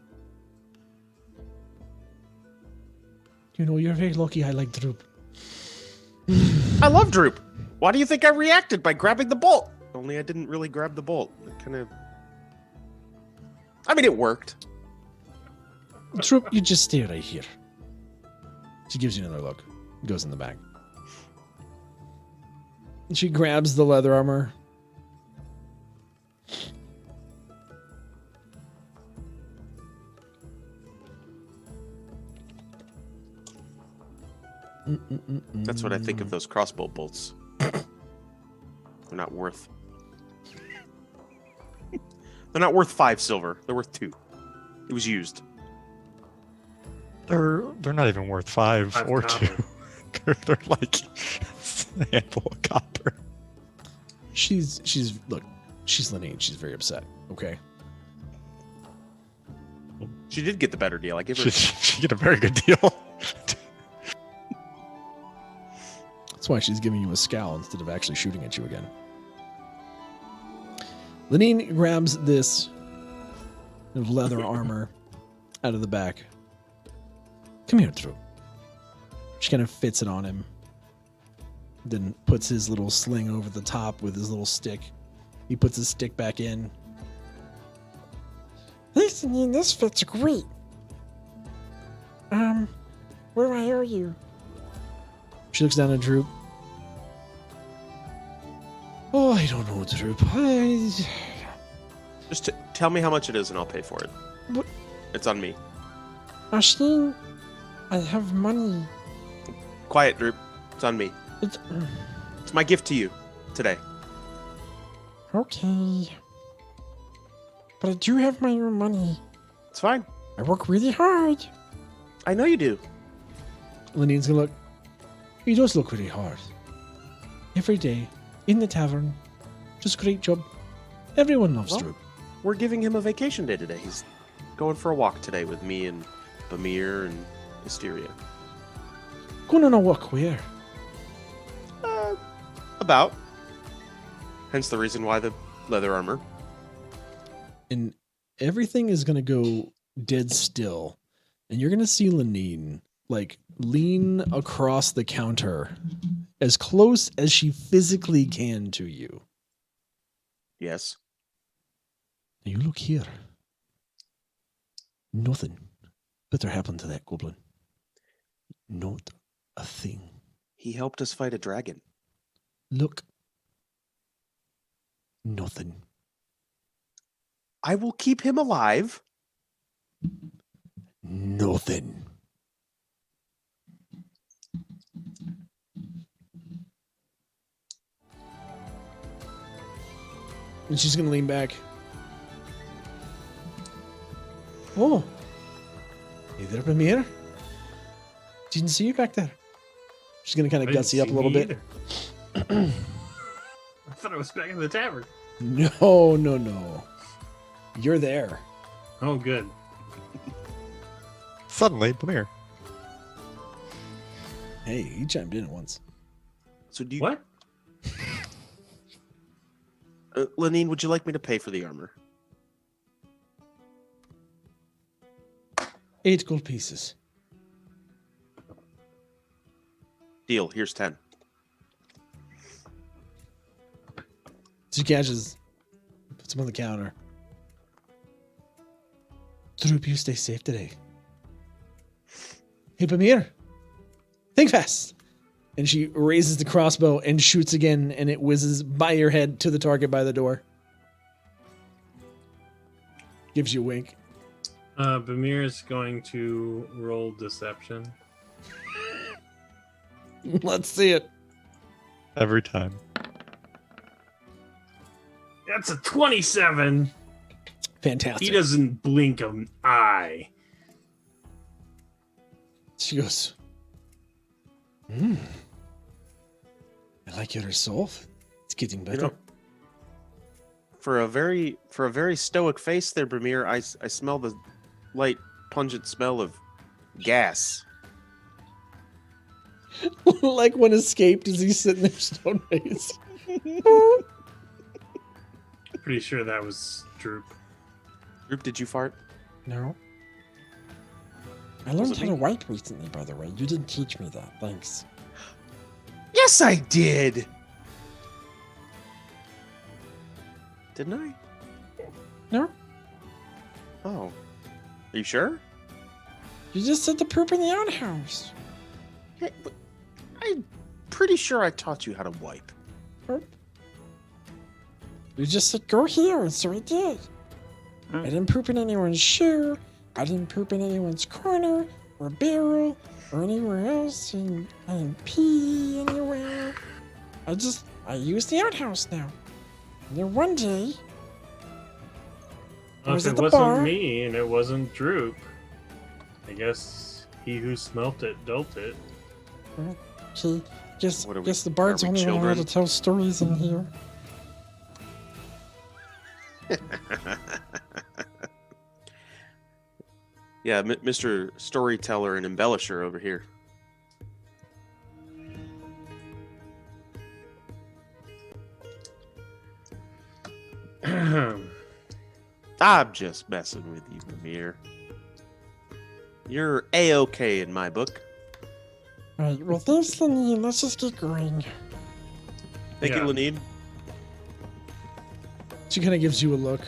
You know, you're very lucky I like Droop. I love Droop. Why do you think I reacted by grabbing the bolt? Only I didn't really grab the bolt. It kind of... I mean, it worked. Droop, you just stay right here. She gives you another look. Goes in the bag. And she grabs the leather armor. That's what I think of those crossbow bolts. They're not worth... They're not worth 5 silver. They're worth 2. It was used. They're not even worth 5 5 or copper. 2. they're like a handful of copper. She's look, she's Lenine. She's very upset. Okay. She did get the better deal. I give her. She get a very good deal. That's why she's giving you a scowl instead of actually shooting at you again. Lenine grabs this of leather armor out of the back. Come here, Droop. She kind of fits it on him. Then puts his little sling over the top with his little stick. He puts his stick back in. Listen, this fits great. Where are you? She looks down at Droop. Oh, I don't know, Droop. Just tell me how much it is and I'll pay for it. What? It's on me. Ashleen, I have money. Quiet, Droop. It's on me. It's It's my gift to you today. okay. But I do have my own money. It's fine. I work really hard. I know you do. Lenine's gonna look. He does look really hard. Every day, in the tavern. Just great job. Everyone loves Well, Droop. We're giving him a vacation day today. He's going for a walk today with me and Bimir and Istiria. Going on a walk where? About. Hence the reason why the leather armor. And everything is gonna go dead still. And you're gonna see Lenine like lean across the counter as close as she physically can to you. Yes. Now you look here. Nothing better happened to that goblin. Not a thing. He helped us fight a dragon. Look. Nothing. I will keep him alive. Nothing. And she's gonna lean back. Oh. Hey there, Bimir. Didn't see you back there. She's gonna kind I of didn't gutsy up a see little me bit. either. I thought I was back in the tavern. No. You're there. Oh, good. Suddenly, Bimir. Hey, he chimed in at once. So do you, What? Lenine, would you like me to pay for the armor? 8 gold pieces. Deal. Here's 10. She catches, puts him on the counter. Droop, you stay safe today. Hey, Bimir. Think fast. And she raises the crossbow and shoots again, and it whizzes by your head to the target by the door. Gives you a wink. Bimir is going to roll deception. Let's see it. Every time. That's a 27. Fantastic. He doesn't blink an eye. She goes, I like your resolve. It's getting better. You know, for a very stoic face there, Bimir, I smell the light, pungent smell of gas. Like one escaped as he's sitting there stone faced. Pretty sure that was Droop. Droop, did you fart? No. I Was learned it how me? to wipe recently, by the way. You didn't teach me that. Thanks. Yes, I did. Didn't I? No? Oh. Are you sure? You just said to poop in the outhouse. Yeah, but I'm pretty sure I taught you how to wipe. You just said go here, and so I did. I didn't poop in anyone's shoe. I didn't poop in anyone's corner or barrel or anywhere else, and I didn't pee anywhere. I use the outhouse now. And then one day, I was If at it the wasn't bar. me and it wasn't Droop, I guess he who smelt it dealt it. he guess What are we- guess the bards are we only know how to children? tell stories in here. Yeah, Mr. Storyteller and Embellisher over here. I'm just messing with you, Bimir. You're A-okay in my book. Alright, well, thanks, Lenine. Let's just get going. Thank you, Yeah. Lenine. She kind of gives you a look.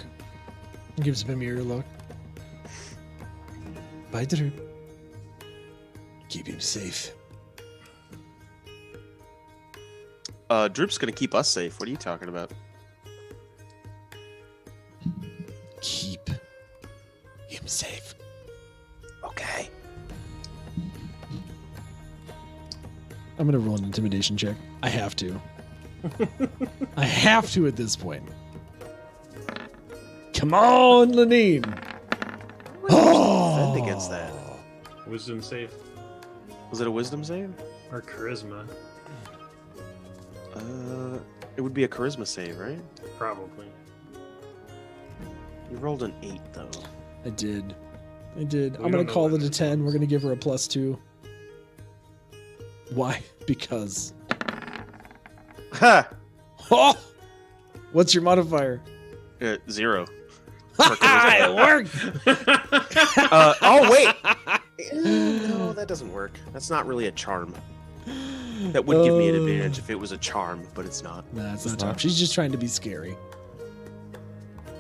And gives Bimir a look. Bye, Droop. Keep him safe. Droop's gonna keep us safe. What are you talking about? Keep him safe. Okay. I'm gonna roll an intimidation check. I have to. I have to at this point. Come on, Lenine. Defend against that. Wisdom save Was it a wisdom save? or charisma? It would be a charisma save, right? Probably. You rolled an 8, though. I did. I'm don't gonna know call what it a it 10. is. We're gonna give her a +2. Why? Because. Ha! Oh! What's your modifier? 0. It worked. Oh, wait! No, that doesn't work. That's not really a charm. That would give me an advantage if it was a charm, but it's not. Nah, it's not time. She's just trying to be scary.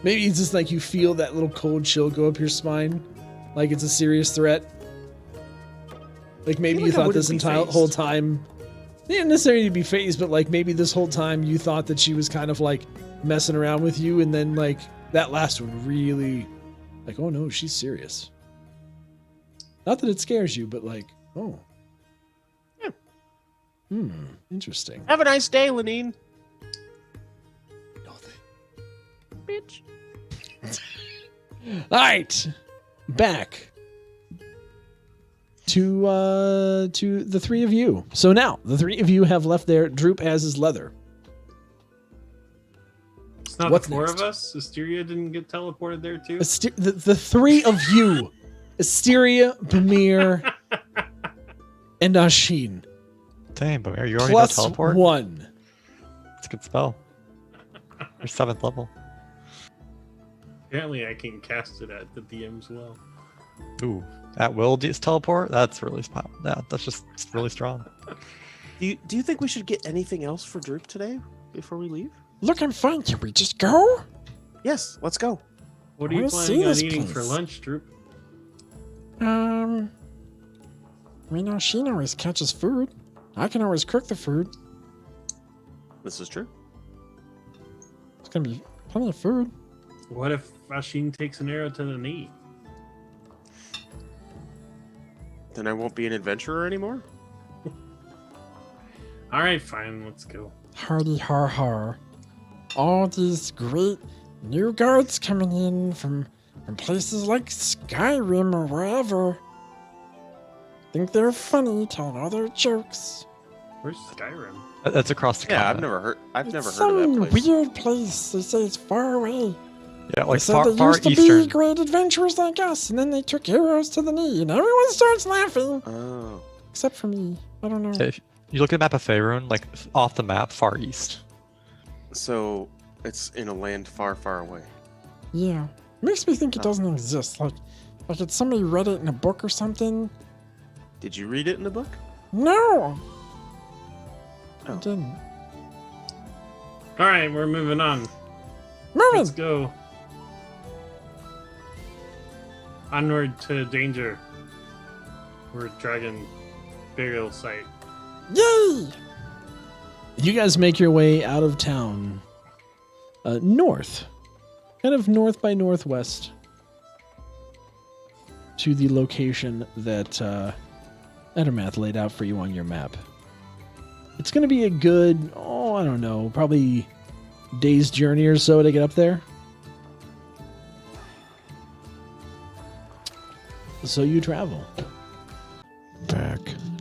Maybe it's just like you feel that little cold chill go up your spine, like it's a serious threat. Like maybe feel you like I thought this wouldn't be entire fazed. whole time, they didn't necessarily need to be phased, but like maybe this whole time you thought that she was kind of like messing around with you, and then like that last one really, like, oh no, she's serious. Not that it scares you, but like, oh. Yeah. Interesting. Have a nice day, Lenine. No, Bitch. All right, back to the three of you. So now the three of you have left there. Droop has his leather. It's not What's the four next? of us. Asteria didn't get teleported there too. The three of you, Istiria, Bimir, and Ashin, Damn, but you already plus got teleport? 1. It's a good spell. You're 7th level. Apparently, I can cast it at the DM's well. Ooh, at will teleport? That's really that's just really strong. Do you think we should get anything else for Droop today before we leave? Looking fine. Can we just go? Yes, let's go. What I are you wanna see planning on this eating for place. lunch, Droop? We know she always catches food. I can always cook the food. This is true. It's gonna be plenty of food. What if Ashin takes an arrow to the knee? Then I won't be an adventurer anymore? All right, fine. Let's go. Hardy har har. All these great new guards coming in from places like Skyrim or wherever. Think they're funny, telling all their jokes. Where's Skyrim? That's across the Yeah, continent. I've It's never heard some of that place. weird place. They say it's far away. Yeah, They like said far, they far used to be eastern. great adventurers like us, and then they took arrows to the knee, and everyone starts laughing. Oh. Except for me. I don't know. If you look at the map of Faerun, like off the map, far east. So it's in a land far, far away. Yeah. Makes me think it Oh. doesn't exist. Like it's somebody read it in a book or something. Did you read it in the book? No! I Oh. didn't. All right, we're moving on. Let's Moving! go. Onward to danger. We're dragon burial site. Yay! You guys make your way out of town, north, kind of north by northwest, to the location that Ettermath laid out for you on your map. It's going to be a good, I don't know, probably day's journey or so to get up there. So you travel back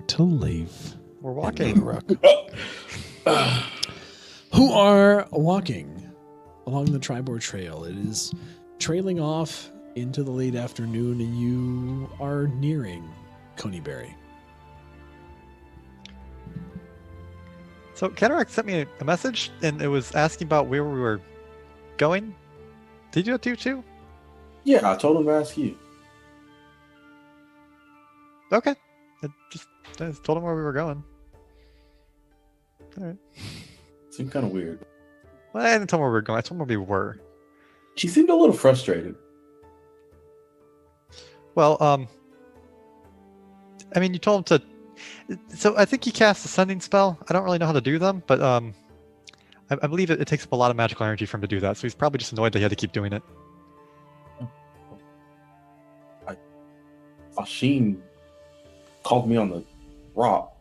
to Leif We're and walking. Gotiruk, who are walking along the Tribor Trail. It is trailing off into the late afternoon, and you are nearing Coneyberry. So Cataract sent me a message, and it was asking about where we were going. Did you do that too? Yeah, I told him to ask you. Okay. I just told him where we were going. All right. Seemed kind of weird. Well, I didn't tell him where we were going. I told him where we were. She seemed a little frustrated. Well, I mean, you told him to. So I think he cast a sending spell. I don't really know how to do them, but I believe it takes up a lot of magical energy for him to do that. So he's probably just annoyed that he had to keep doing it. Asheen called me on the rock,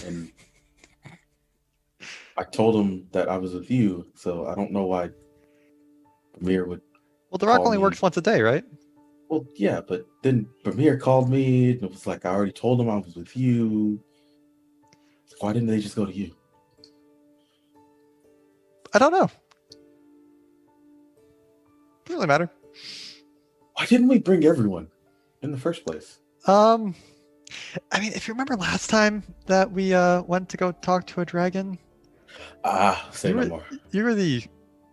and I told him that I was with you. So I don't know why Bimir would. Well, the rock call only me. works once a day, right? Well, yeah, but then Bimir called me, and it was like I already told him I was with you. Why didn't they just go to you? I don't know. Doesn't really matter. Why didn't we bring everyone in the first place? I mean, if you remember last time that we went to go talk to a dragon, Say no more. you were the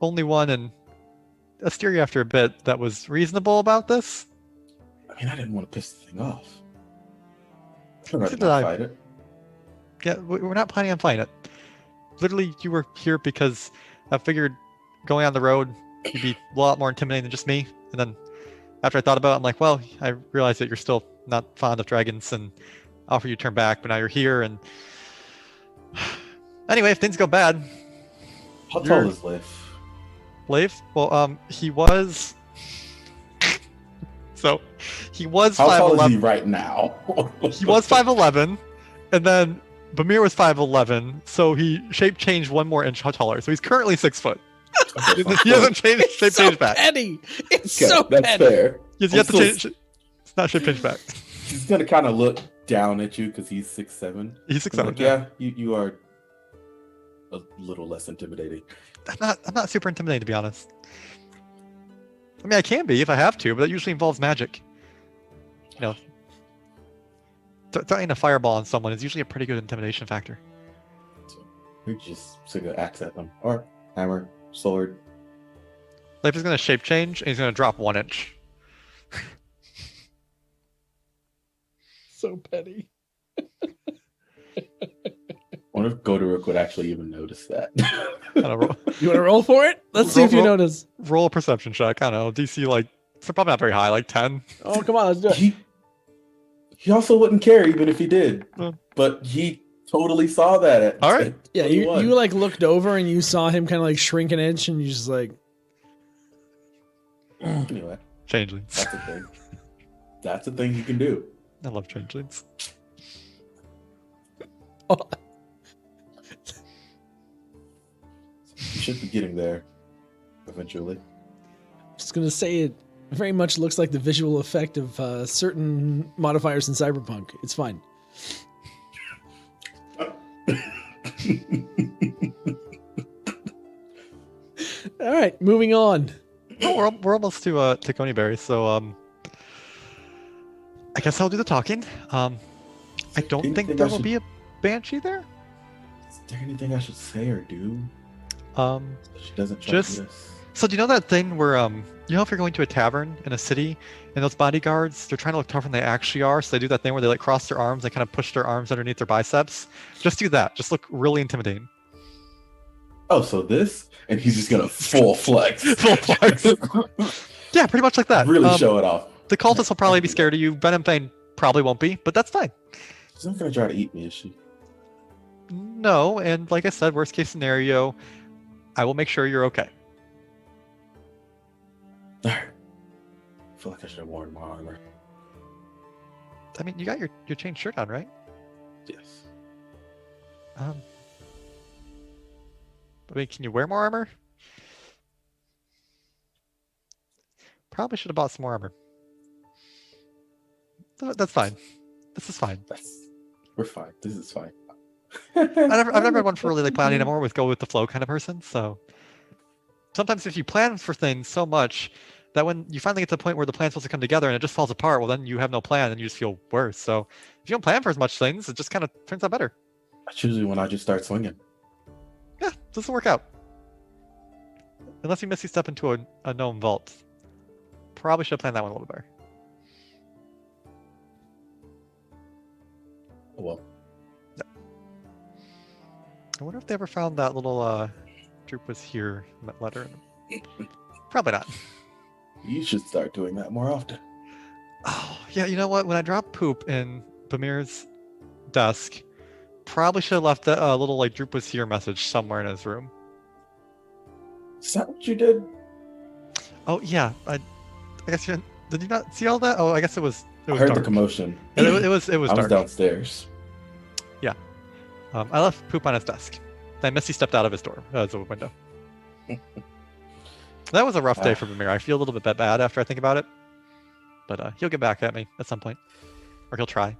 only one in Istiria after a bit that was reasonable about this. I mean, I didn't want to piss the thing off. I'd rather Did not I? fight it. Yeah, we're not planning on fighting it. Literally, you were here because I figured going on the road you'd be a lot more intimidating than just me. And then after I thought about it, I'm like, well, I realized that you're still not fond of dragons and offer you to turn back, but now you're here. And anyway, if things go bad, How tall is Leif? Leif, well, he was. So, he was How tall is 5'11". he right now? He was 5'11", and then Bimir was 5'11", so he shape changed one more inch taller. So he's currently 6 foot. Okay, He hasn't changed shape so change back. petty. It's okay, so that's petty. fair. He's yet to I'm change. It's not shape change back. He's gonna kind of look down at you because he's 6'7". He's 6'7". Like, yeah, you are a little less intimidating. I'm not super intimidating, to be honest. I mean, I can be if I have to, but that usually involves magic. You know, throwing a fireball on someone is usually a pretty good intimidation factor. So you just stick an axe at them, or hammer, sword. Leif is going to shape change, and he's going to drop 1 inch. So petty. I wonder if Gotiruk would actually even notice that. I don't know, You want to roll for it? Let's see if you Roll. notice. roll a perception check. I don't know, DC like so probably not very high, like 10. Oh, come on, let's do it. He also wouldn't care even if he did, Hmm. but he totally saw that. At All right. Yeah, you 21. like looked over and you saw him kind of like shrink an inch, and you just like, Anyway, Changelings. that's a thing. That's a thing you can do. I love changelings. oh, You should be getting there eventually. just gonna say it very much looks like the visual effect of certain modifiers in Cyberpunk. It's fine. All right, moving on. Oh, we're almost to Coneyberry, so I guess I'll do the talking. I don't think Anything there I will should- be a banshee there. Is there anything I should say or do? So She doesn't try Just- to this. do you know that thing where you know if you're going to a tavern in a city and those bodyguards they're trying to look tougher than they actually are, so they do that thing where they like cross their arms, they kind of push their arms underneath their biceps. Just do that. Just look really intimidating. Oh, so this? And he's just gonna full flex. Full flex. Yeah, pretty much like that. Really show it off. The cultists will probably be scared of you. Venom Fane probably won't be, but that's fine. She's not gonna try to eat me, is she? No, and like I said, worst case scenario, I will make sure you're okay. Alright. I feel like I should have worn more armor. I mean, you got your chain shirt on, right? Yes. I mean, can you wear more armor? Probably should have bought some more armor. That's fine. This is fine. We're fine. This is fine. I've never been one for really like planning. I'm more with go with the flow kind of person. So sometimes if you plan for things so much that when you finally get to the point where the plan's supposed to come together and it just falls apart, well, then you have no plan and you just feel worse. So if you don't plan for as much things, it just kind of turns out better. That's usually when I just start swinging. Yeah, it doesn't work out. Unless you misty step into a gnome vault. Probably should have planned that one a little better. Oh, well, I wonder if they ever found that little droop was here letter. Probably not. you should start doing that more often. Oh, yeah, you know what? When I dropped poop in Bimir's desk, probably should have left a little like droop was here message somewhere in his room. Is that what you did? Oh yeah, I guess you did you not see all that? Oh, I guess it was I heard dark. the commotion. It was I was dark. downstairs. I left poop on his desk. Then Misty stepped out of his door as a window. That was a rough day for Bimir. I feel a little bit bad after I think about it. But he'll get back at me at some point. Or he'll try.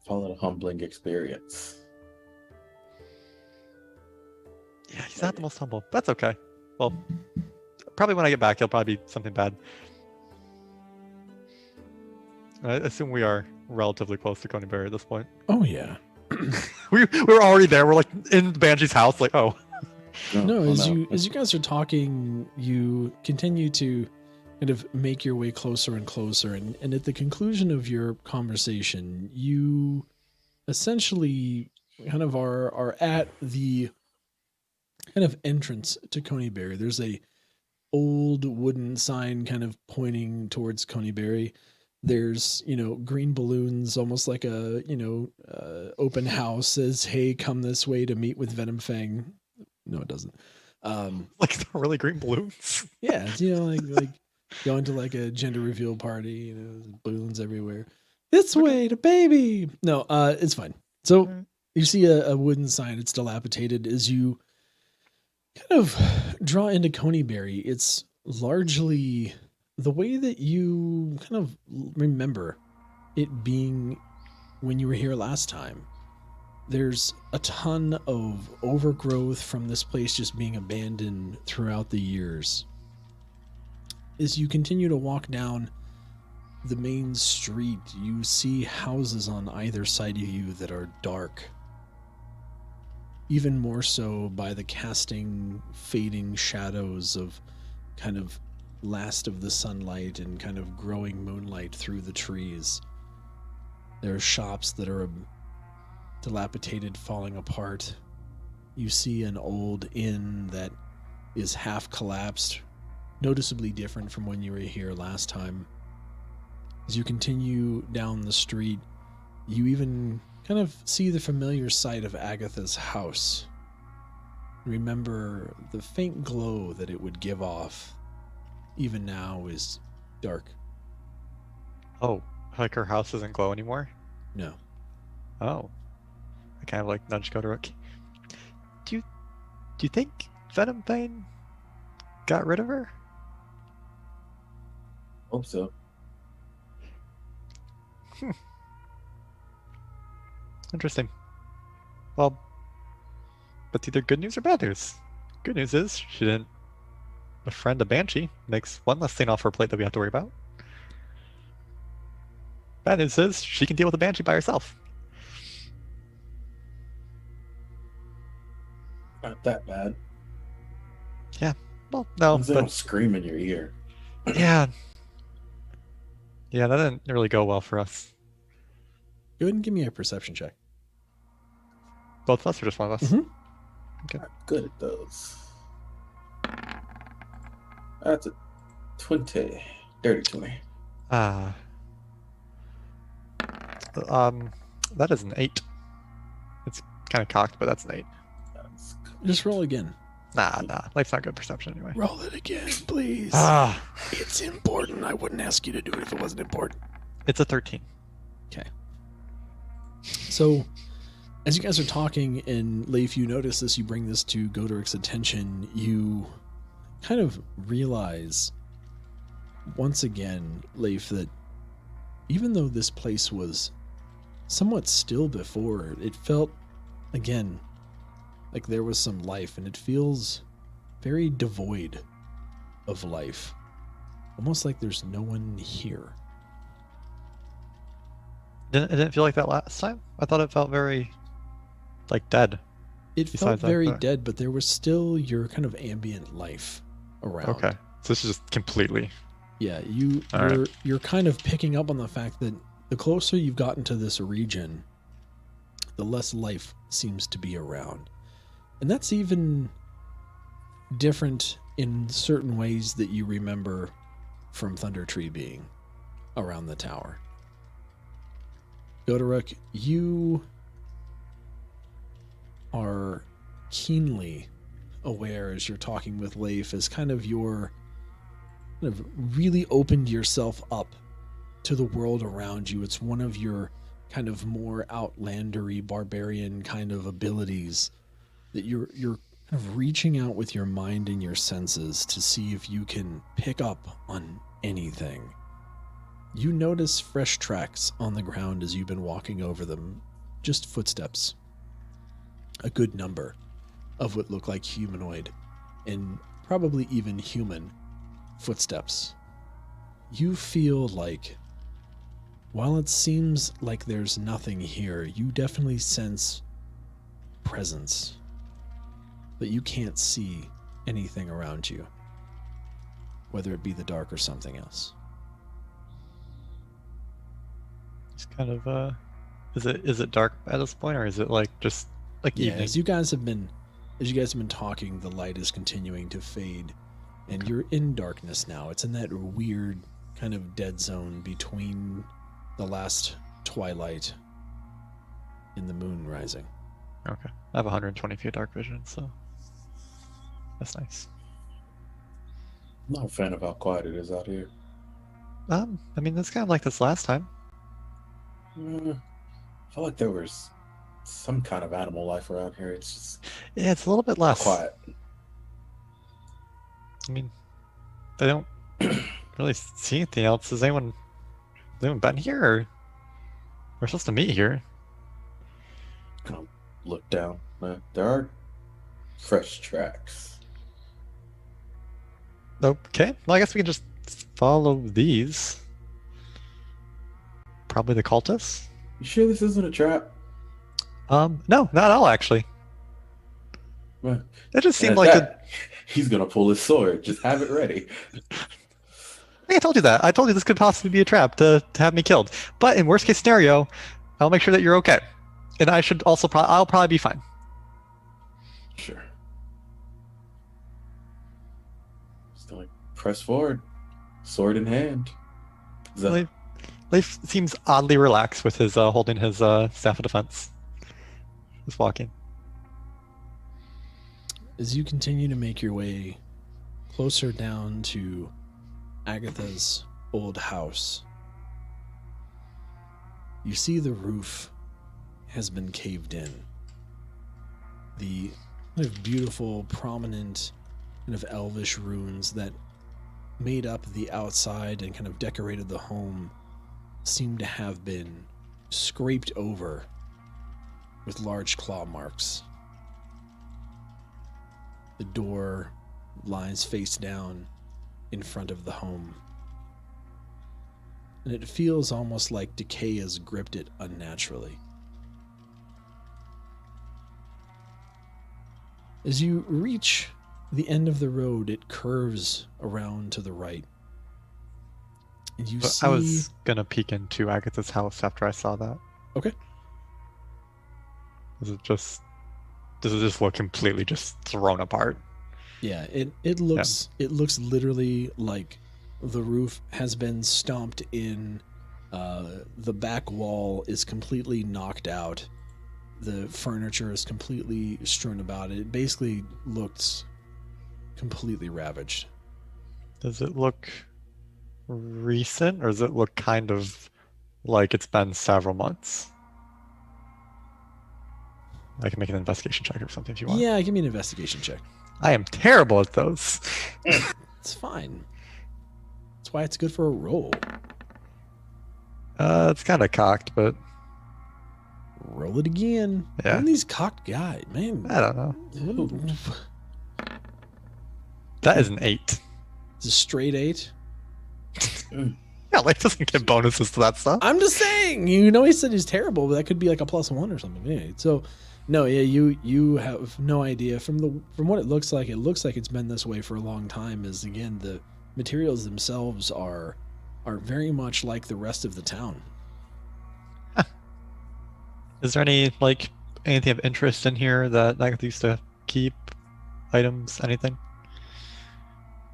Call it a humbling experience. Yeah, he's not the most humble. But that's okay. Well, probably when I get back, he'll probably be something bad. I assume we are relatively close to Coneyberry at this point. Oh yeah. we were already there. We're like in Banshee's house. Like, oh. No, Oh, as no. you guys are talking, you continue to kind of make your way closer and closer, and at the conclusion of your conversation, you essentially kind of are at the kind of entrance to Coneyberry. There's a old wooden sign kind of pointing towards Coneyberry. There's, green balloons, almost like a, open house says, "Hey, come this way to meet with Venomfang." No, it doesn't. Like the really green balloons. Yeah, it's, like going to like a gender reveal party, balloons everywhere. This way to baby. No, it's fine. So you see a wooden sign. It's dilapidated. As you kind of draw into Coneyberry, it's largely the way that you kind of remember it being when you were here last time. There's a ton of overgrowth from this place just being abandoned throughout the years. As you continue to walk down the main street, you see houses on either side of you that are dark. Even more so by the casting, fading shadows of kind of last of the sunlight and kind of growing moonlight through the trees. There are shops that are dilapidated, falling apart. You see an old inn that is half collapsed, noticeably different from when you were here last time. As you continue down the street, you even kind of see the familiar sight of Agatha's house. Remember the faint glow that it would give off, even now, is dark. Oh, like her house doesn't glow anymore? No. Oh. I kind of like nudge Gotiruk. Do you think Venomfang got rid of her? Hope so. Interesting. Well, that's either good news or bad news. Good news is she didn't befriend a banshee. Makes one less thing off her plate that we have to worry about. Bad news is she can deal with a banshee by herself. Not that bad. Well, no, They but don't scream in your ear. yeah. Yeah, that didn't really go well for us. Go ahead and give me a perception check. Both of us or just one of us? Mhm. Not good at those. That's a 20. Dirty 20. That is an 8. It's kind of cocked, but that's an 8. That's Just roll again. Nah. Life's not good perception anyway. Roll it again, please. It's important. I wouldn't ask you to do it if it wasn't important. It's a 13. So, as you guys are talking, and Leif, you notice this, you bring this to Gotiruk's attention, you kind of realize, once again, Leif, that even though this place was somewhat still before, it felt, again, like there was some life, and it feels very devoid. of life. Almost like there's no one here. It didn't feel like that last time? I thought it felt very, like, dead. It felt Besides, like, very the- dead, but there was still your kind of ambient life around. Okay. So this is just completely... Yeah, All right. you're kind of picking up on the fact that the closer you've gotten to this region, the less life seems to be around. And that's even different in certain ways that you remember from Thunder Tree being around the tower. Gotiruk, you are keenly aware as you're talking with Leif as kind of really opened yourself up to the world around you. It's one of your kind of more outlandery barbarian kind of abilities that you're kind of reaching out with your mind and your senses to see if you can pick up on anything. You notice fresh tracks on the ground as you've been walking over them, just footsteps. A good number of what look like humanoid and probably even human footsteps. You feel like, while it seems like there's nothing here, you definitely sense presence, but you can't see anything around you, whether it be the dark or something else. It's kind of, is it dark at this point, or is it like just like Yeah, evening? as you guys have been talking, the light is continuing to fade, and you're in darkness now. It's in that weird kind of dead zone between the last twilight and the moon rising. Okay. I have 120 feet dark vision, so that's nice. I'm not a fan of how quiet it is out here. I mean, it's kind of like this last time. I felt like there was some kind of animal life around here. It's just Yeah, it's a little bit less. quiet. I mean, they don't really see anything else. Has anyone been here, or we're supposed to meet here? Kind of look down. There are fresh tracks. Okay, well, I guess we can just follow these. Probably the cultists. You sure this isn't a trap? No, not at all, actually. Well, It just seemed at like that, he's gonna pull his sword. Just have it ready. I told you that. I told you this could possibly be a trap to have me killed. But in worst case scenario, I'll make sure that you're okay, and I should also I'll probably be fine. Sure. Still like press forward, sword in hand. Is that- Leif seems oddly relaxed with his holding his staff of defense. Just walking. As you continue to make your way closer down to Agatha's old house, you see the roof has been caved in. The kind of beautiful, prominent, kind of elvish runes that made up the outside and kind of decorated the home seem to have been scraped over with large claw marks. The door lies face down in front of the home, and it feels almost like decay has gripped it unnaturally. As you reach the end of the road, it curves around to the right. And you see... I was gonna peek into Agatha's house after I saw that. Okay. Does it just look completely just thrown apart? Yeah, it looks literally like the roof has been stomped in. The back wall is completely knocked out. The furniture is completely strewn about it. It basically looks completely ravaged. Does it look recent, or does it look kind of like it's been several months? I can make an investigation check or something if you want. Yeah, give me an investigation check. I am terrible at those. It's fine. That's why it's good for a roll. It's kind of cocked, but Roll it again. Yeah. One of these cocked guys, man. I don't know. That is an 8. It's a straight 8. Yeah, Leif doesn't get bonuses to that stuff. I'm just saying, you know, he said he's terrible, but that could be like a +1 or something. Yeah, so, no, yeah, you have no idea from what it looks like. It looks like it's been this way for a long time. Is again, the materials themselves are very much like the rest of the town. Is there anything of interest in here that I could use to keep items, anything?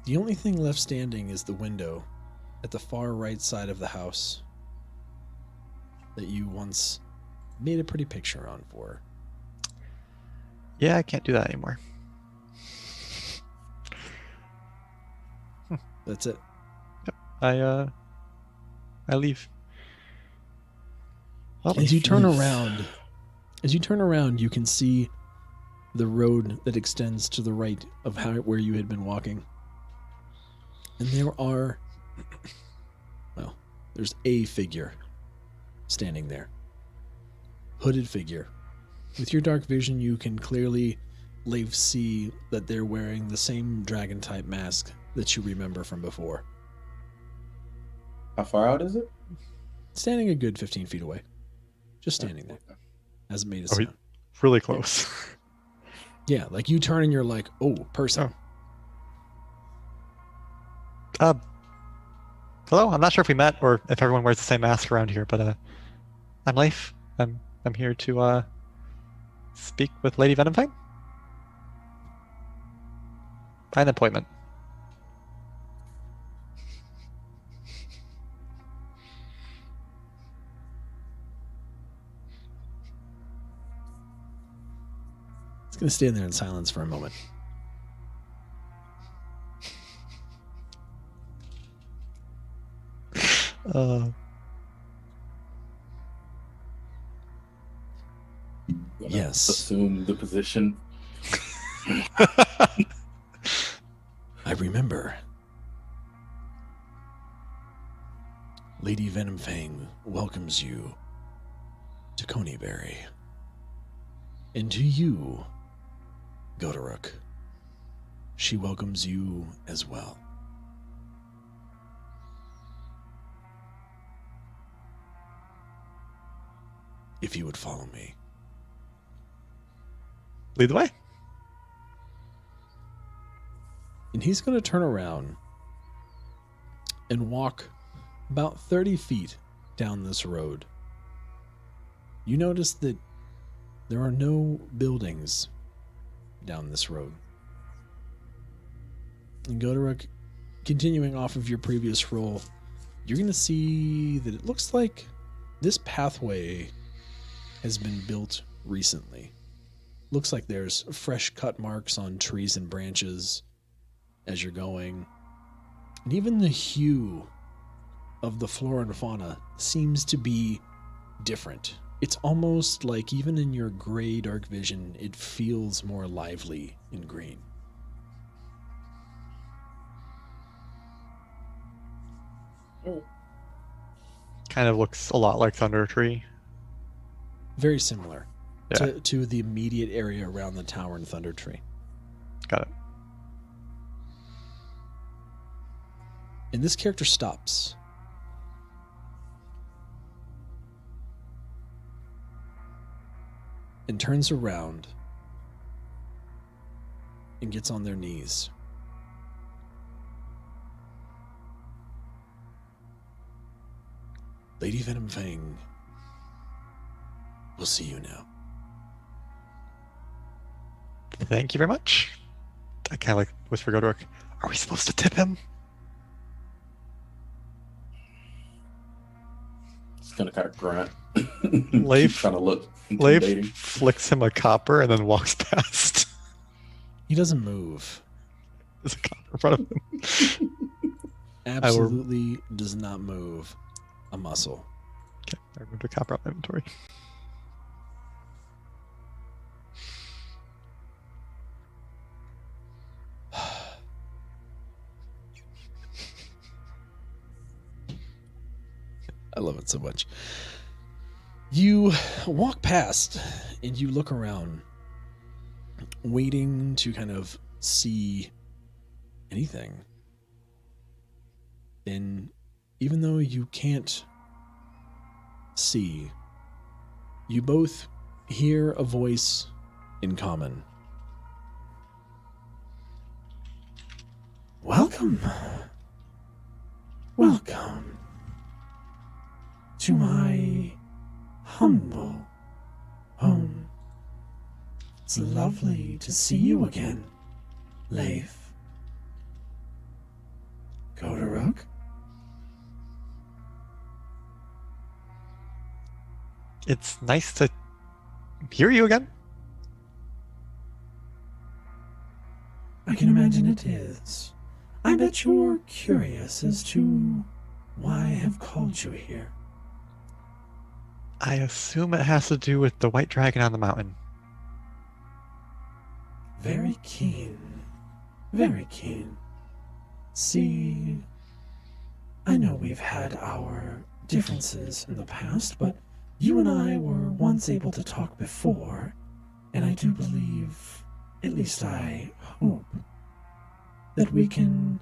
The only thing left standing is the window at the far right side of the house that you once made a pretty picture on for. Yeah, I can't do that anymore. That's it. I leave. Well, As you turn around, you can see the road that extends to the right of where you had been walking. And there's a figure standing there. Hooded figure. With your dark vision, you can clearly, Leif, see that they're wearing the same dragon-type mask that you remember from before. How far out is it? Standing a good 15 feet away. Just standing there. Hasn't made a sound. Really close. Yeah, like you turn and you're like, oh, person. Hello, I'm not sure if we met or if everyone wears the same mask around here, but I'm Leif. I'm here to speak with Lady Venomfang. Find an appointment. It's going to stand there in silence for a moment. Yes. Assume the position. I remember. Lady Venomfang welcomes you to Coneyberry. And to you, Gotiruk. She welcomes you as well. If you would follow me. Lead the way. And he's going to turn around and walk about 30 feet down this road. You notice that there are no buildings down this road. And Gotiruk, continuing off of your previous roll, you're going to see that it looks like this pathway has been built recently. Looks like there's fresh cut marks on trees and branches as you're going. And even the hue of the flora and fauna seems to be different. It's almost like even in your gray dark vision, it feels more lively in green. Kind of looks a lot like Thunder Tree. Very similar Yeah. to the immediate area around the tower and Thunder Tree. Got it. And this character stops. And turns around and gets on their knees. Lady Venomfang, we'll see you now. Thank you very much. I kind of like whisper Gotiruk. Are we supposed to tip him? It's gonna kind of grunt. Leif- trying to look Leif intimidating. flicks him a copper and then walks past. He doesn't move. There's a copper in front of him. Absolutely does not move a muscle. Okay, I removed a copper out of my inventory. I love it so much. You walk past and you look around, waiting to kind of see anything. And even though you can't see, you both hear a voice in common. Welcome. Welcome to my humble home. It's lovely to see you again, Leif. Gotiruk? It's nice to hear you again. I can imagine it is. I bet you're curious as to why I have called you here. I assume it has to do with the white dragon on the mountain. Very keen. Very keen. See, I know we've had our differences in the past, but you and I were once able to talk before, and I do believe, at least I hope, that we can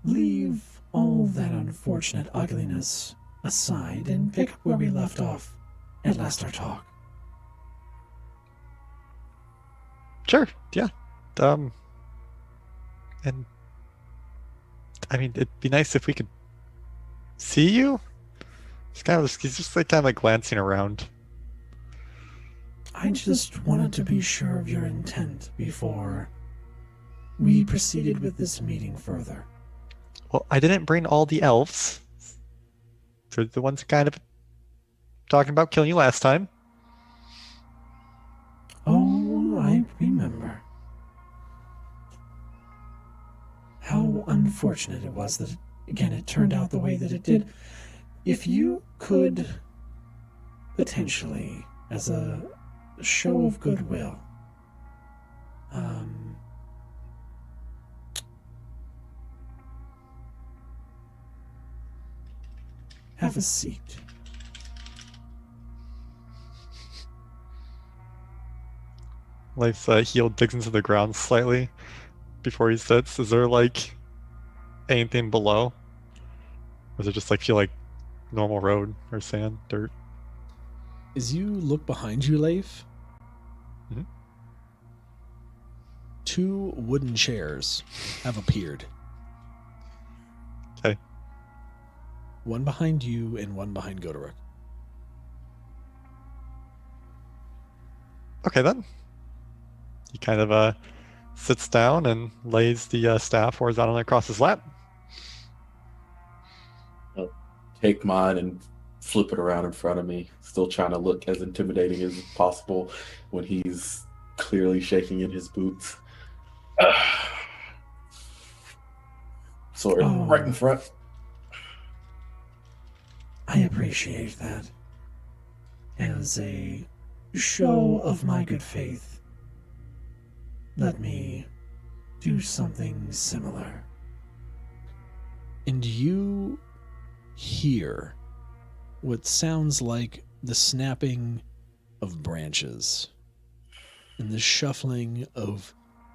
leave all that unfortunate ugliness aside and pick up where we left off at last our talk. Sure, yeah. And I mean, it'd be nice if we could see you. He's just like kind of like glancing around. I just wanted to be sure of your intent before we proceeded with this meeting further. Well, I didn't bring all the elves. They're the ones kind of talking about killing you last time. Oh, I remember. How unfortunate it was that, again, it turned out the way that it did. If you could potentially, as a show of goodwill, have a seat. Leif's heel digs into the ground slightly before he sits. Is there like anything below? Or does it just like feel like normal road or sand, dirt? As you look behind you, Leif, Mhm. 2 wooden chairs have appeared. Okay. One behind you and one behind Gotiruk. Okay then. He kind of sits down and lays the staff horizontally across his lap. I'll take mine and flip it around in front of me, still trying to look as intimidating as possible when he's clearly shaking in his boots. Sword right in front. I appreciate that. As a show of my good faith, let me do something similar. And you hear what sounds like the snapping of branches and the shuffling of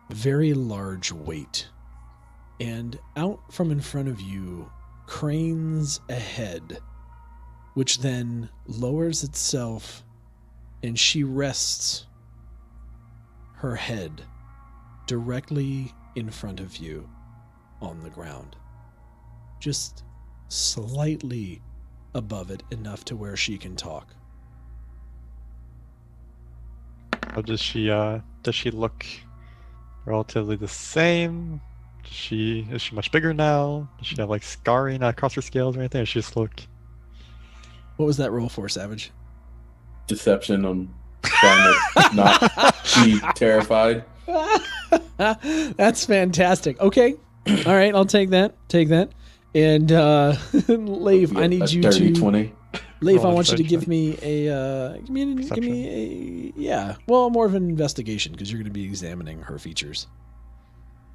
very large weight. And out from in front of you cranes a head, which then lowers itself, and she rests her head directly in front of you on the ground. Just slightly above it, enough to where she can talk. How does she look relatively the same? Is she much bigger now? Does she have like scarring across her scales or anything? Or she just look... What was that roll for, Savage? Deception. I'm trying to not be terrified. That's fantastic. Okay. All right, I'll take that. Take that. And Leif, Yeah, I need a you dirty to 20. Leif, I Roll want you to insight give me a give me a more of an investigation, because you're going to be examining her features.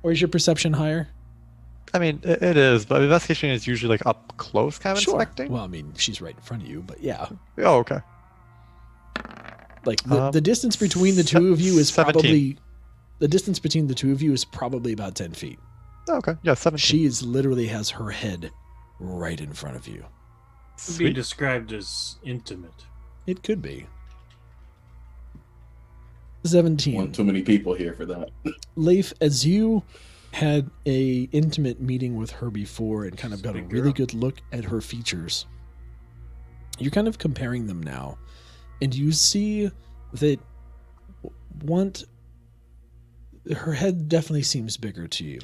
Or is your perception higher? I mean, it is, but investigation is usually like up close kind of inspecting. Well, I mean, she's right in front of you, but yeah. Oh, okay. Like the distance between the two of you is 17. probably the distance between the two of you is probably about 10 feet. Oh, okay. Yeah, 17. She is literally has her head right in front of you. Would be described as intimate. It could be. 17. One too many people here for that. Leif, as you had a intimate meeting with her before and kind of got a Big really girl. good look at her features, you're kind of comparing them now, and you see that her head definitely seems bigger to you.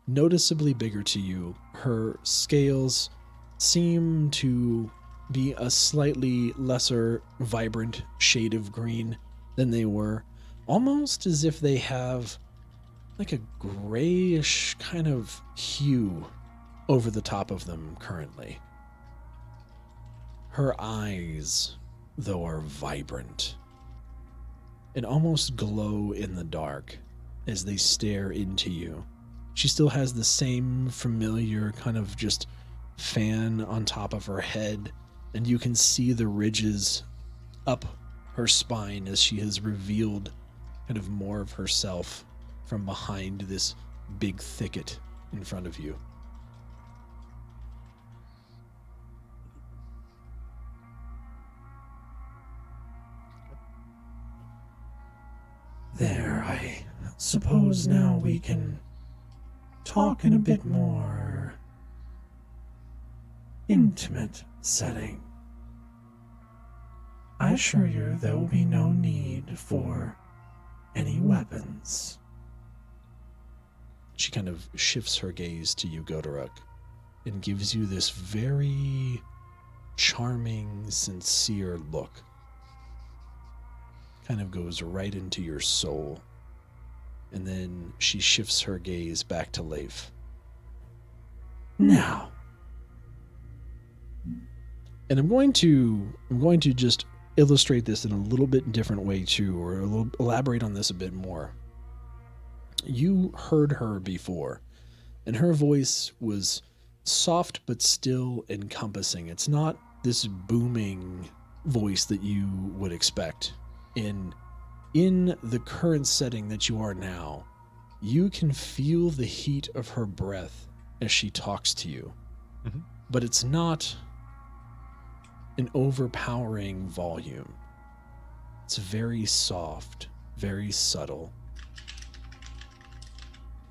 Noticeably bigger to you. Her scales seem to be a slightly lesser vibrant shade of green than they were, almost as if they have like a grayish kind of hue over the top of them currently. Her eyes, though, are vibrant and almost glow in the dark as they stare into you. She still has the same familiar kind of just fan on top of her head, and you can see the ridges up her spine as she has revealed kind of more of herself from behind this big thicket in front of you. There, I suppose now we can talk in a bit more intimate setting. I assure you there will be no need for any weapons. She kind of shifts her gaze to you, Gotiruk, and gives you this very charming, sincere look. Kind of goes right into your soul. And then she shifts her gaze back to Leif. Now, And I'm going to just illustrate this in a little bit different way too, or elaborate on this a bit more. You heard her before, and her voice was soft but still encompassing. It's not this booming voice that you would expect. In the current setting that you are now, you can feel the heat of her breath as she talks to you. Mhm. But it's not an overpowering volume. It's very soft, very subtle.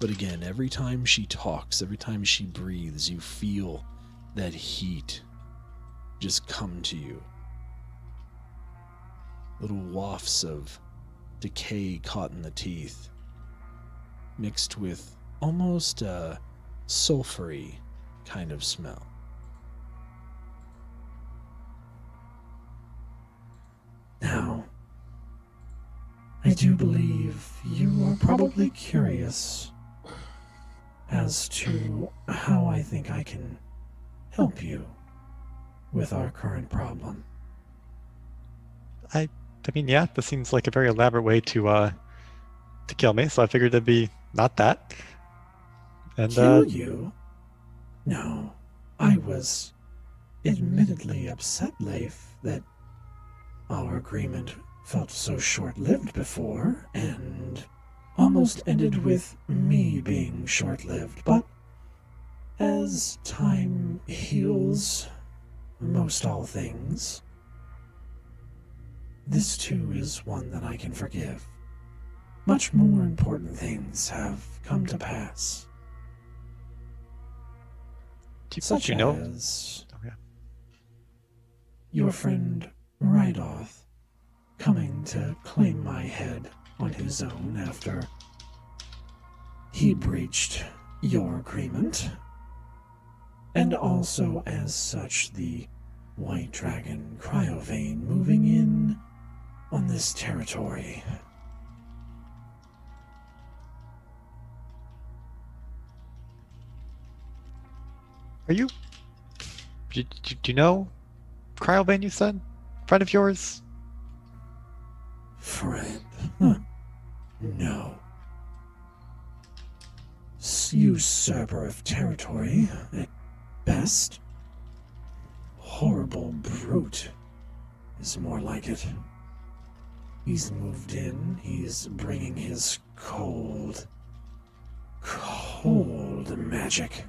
But again, every time she talks, every time she breathes, you feel that heat just come to you. Little wafts of decay caught in the teeth, mixed with almost a sulfury kind of smell. now, I do believe you are probably curious as to how I think I can help you with our current problem. I mean, yeah, this seems like a very elaborate way to kill me, so I figured it'd be not that. And Kill you? No, I was admittedly upset, Leif, that our agreement felt so short-lived before, and almost ended with me being short-lived. But as time heals most all things, this too is one that I can forgive. Much more important things have come to pass. do Such you know? as Oh, yeah. your friend Rydoth coming to claim my head on his own after he breached your agreement, and also as such the White Dragon Cryovane moving in on this territory. Are you? Do you know Cryovane? You said, friend of yours? Friend? Huh. No. Usurper of territory, at best. Horrible brute is more like it. He's moved in, he's bringing his cold cold magic.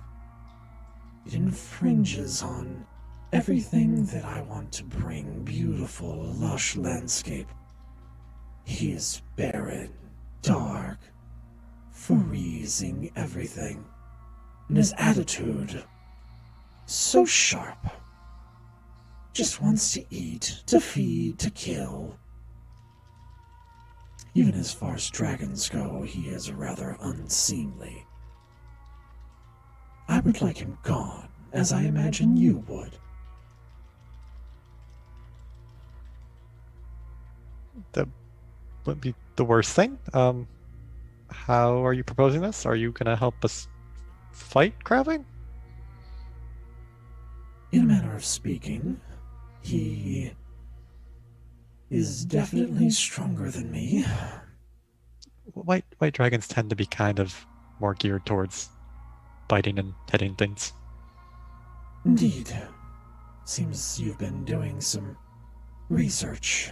It infringes on everything that I want to bring beautiful, lush landscape. He is barren, dark, freezing everything. And his attitude, so sharp. Just wants to eat, to feed, to kill. Even as far as dragons go, he is rather unseemly. I would like him gone, as I imagine you would. That wouldn't be the worst thing. How are you proposing this? Are you gonna help us fight Crowley? In a manner of speaking, he is definitely stronger than me. White dragons tend to be kind of more geared towards biting and hitting things. Indeed. Seems you've been doing some research.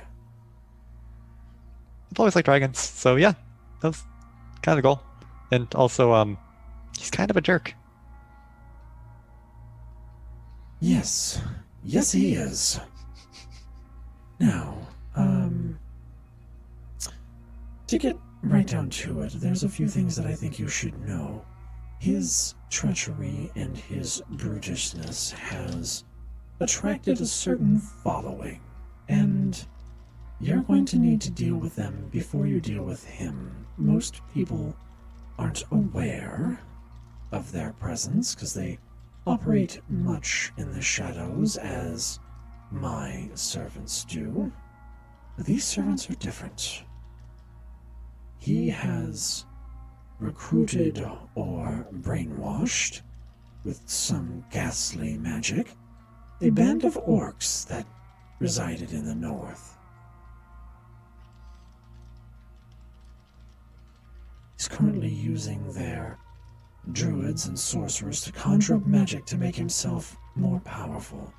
I've always liked dragons, so yeah, that's kind of the goal. And also, he's kind of a jerk. Yes. Yes, he is. Now, to get right down to it, there's a few things that I think you should know. His treachery and his brutishness has attracted a certain following, and you're going to need to deal with them before you deal with him. Most people aren't aware of their presence because they operate much in the shadows, as my servants do. But these servants are different. He has recruited or brainwashed, with some ghastly magic, a band of orcs that resided in the north. He's currently using their druids and sorcerers to conjure up magic to make himself more powerful,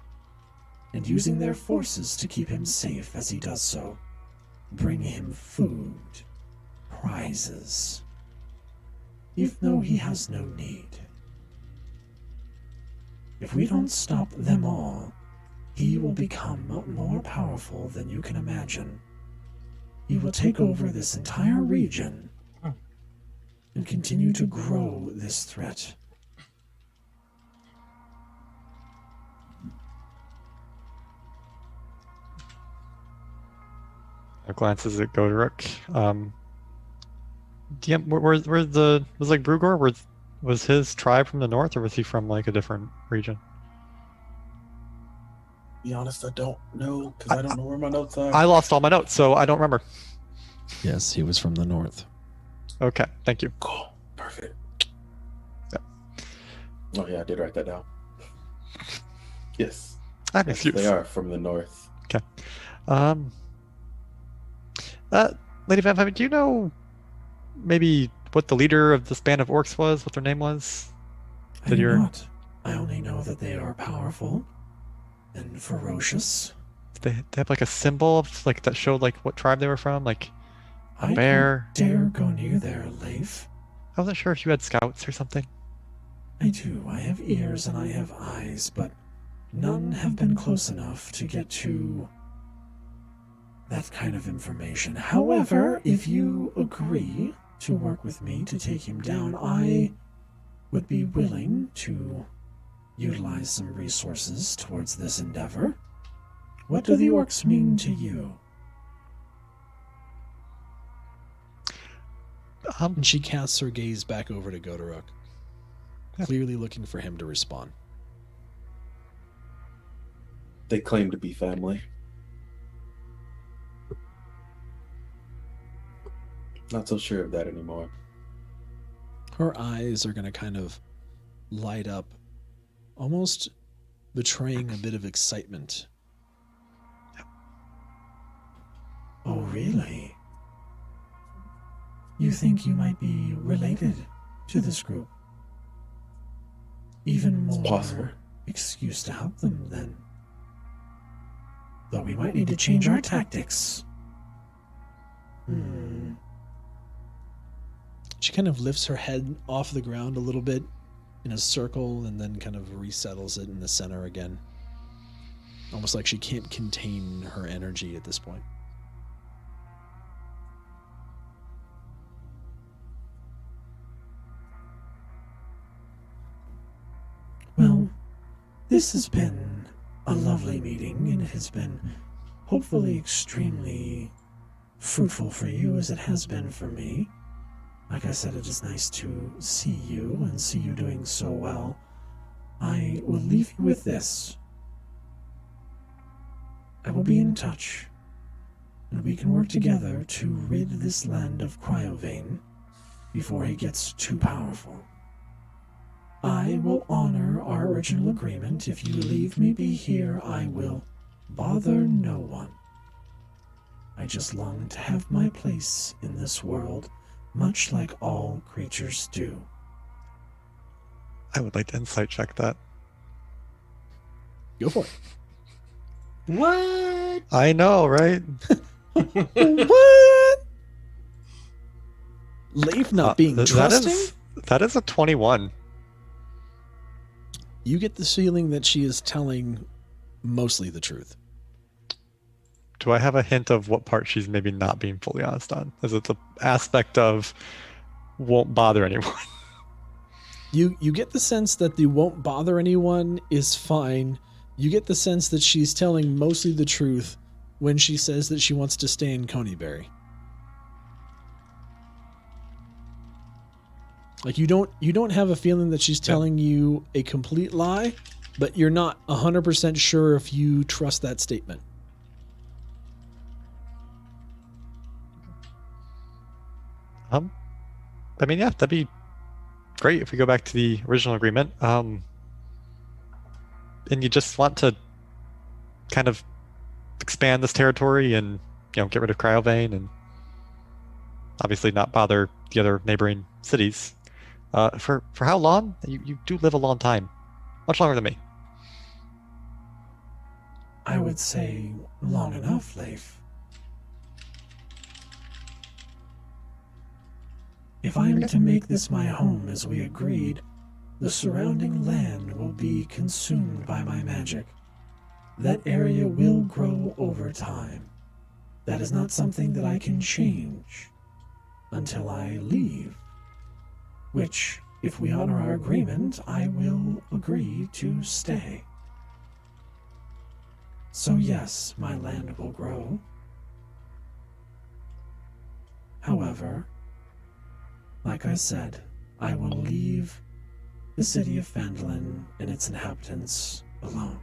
and using their forces to keep him safe as he does so. Bring him food, prizes, even though he has no need. If we don't stop them all, he will become more powerful than you can imagine. He will take over this entire region and continue to grow this threat. Glances at Gotiruk. DM, where was like Brugor? Was his tribe from the north, or was he from like a different region? Be honest, I don't know because I don't know where my notes are. I lost all my notes, so I don't remember. Yes, he was from the north. Okay, thank you. Cool. Perfect. Yeah. Oh yeah, I did write that down. Yes. I'm Yes, excused. they are from the north. Okay. Lady Van Femme, do you know maybe what the leader of this band of orcs was? What their name was? I do not. I only know that they are powerful and ferocious. They have like a symbol of like that showed like what tribe they were from, like a I bear. don't dare go near there, Leif. I wasn't sure if you had scouts or something. I do. I have ears and I have eyes, but none have been close enough to get to that kind of information. However, if you agree to work with me to take him down, I would be willing to utilize some resources towards this endeavor. What do the orcs mean to you? And she casts her gaze back over to Gotiruk, clearly looking for him to respond. They claim to be family. Not so sure of that anymore. Her eyes are going to kind of light up, almost betraying a bit of excitement. Oh, really? You think you might be related to this group? Even more possible. excuse to help them, then. Though we might need to change our tactics. She kind of lifts her head off the ground a little bit in a circle and then kind of resettles it in the center again. Almost like she can't contain her energy at this point. Well, this has been a lovely meeting, and it has been hopefully extremely fruitful for you as it has been for me. Like I said, it is nice to see you and see you doing so well. I will leave you with this. I will be in touch, and we can work together to rid this land of Cryovane before he gets too powerful. I will honor our original agreement. If you leave me be here, I will bother no one. I just long to have my place in this world, much like all creatures do. I would like to insight check that. Go for it. What? I know, right? What? Leif not being trusting? That is a 21. You get the feeling that she is telling mostly the truth. Do I have a hint of what part she's maybe not being fully honest on? Is it the aspect of won't bother anyone? You get the sense that the won't bother anyone is fine. You get the sense that she's telling mostly the truth when she says that she wants to stay in Coneyberry. Like you don't have a feeling that she's telling you a complete lie, but you're not 100% sure if you trust that statement. I mean, yeah, that'd be great if we go back to the original agreement. And you just want to kind of expand this territory and, get rid of Cryovane and obviously not bother the other neighboring cities. For how long? You do live a long time. Much longer than me. I would say long enough, Leif. If I am to make this my home as we agreed, the surrounding land will be consumed by my magic. That area will grow over time. That is not something that I can change until I leave. Which, if we honor our agreement, I will agree to stay. So yes, my land will grow. However, like I said, I will leave the city of Phandalin and its inhabitants alone.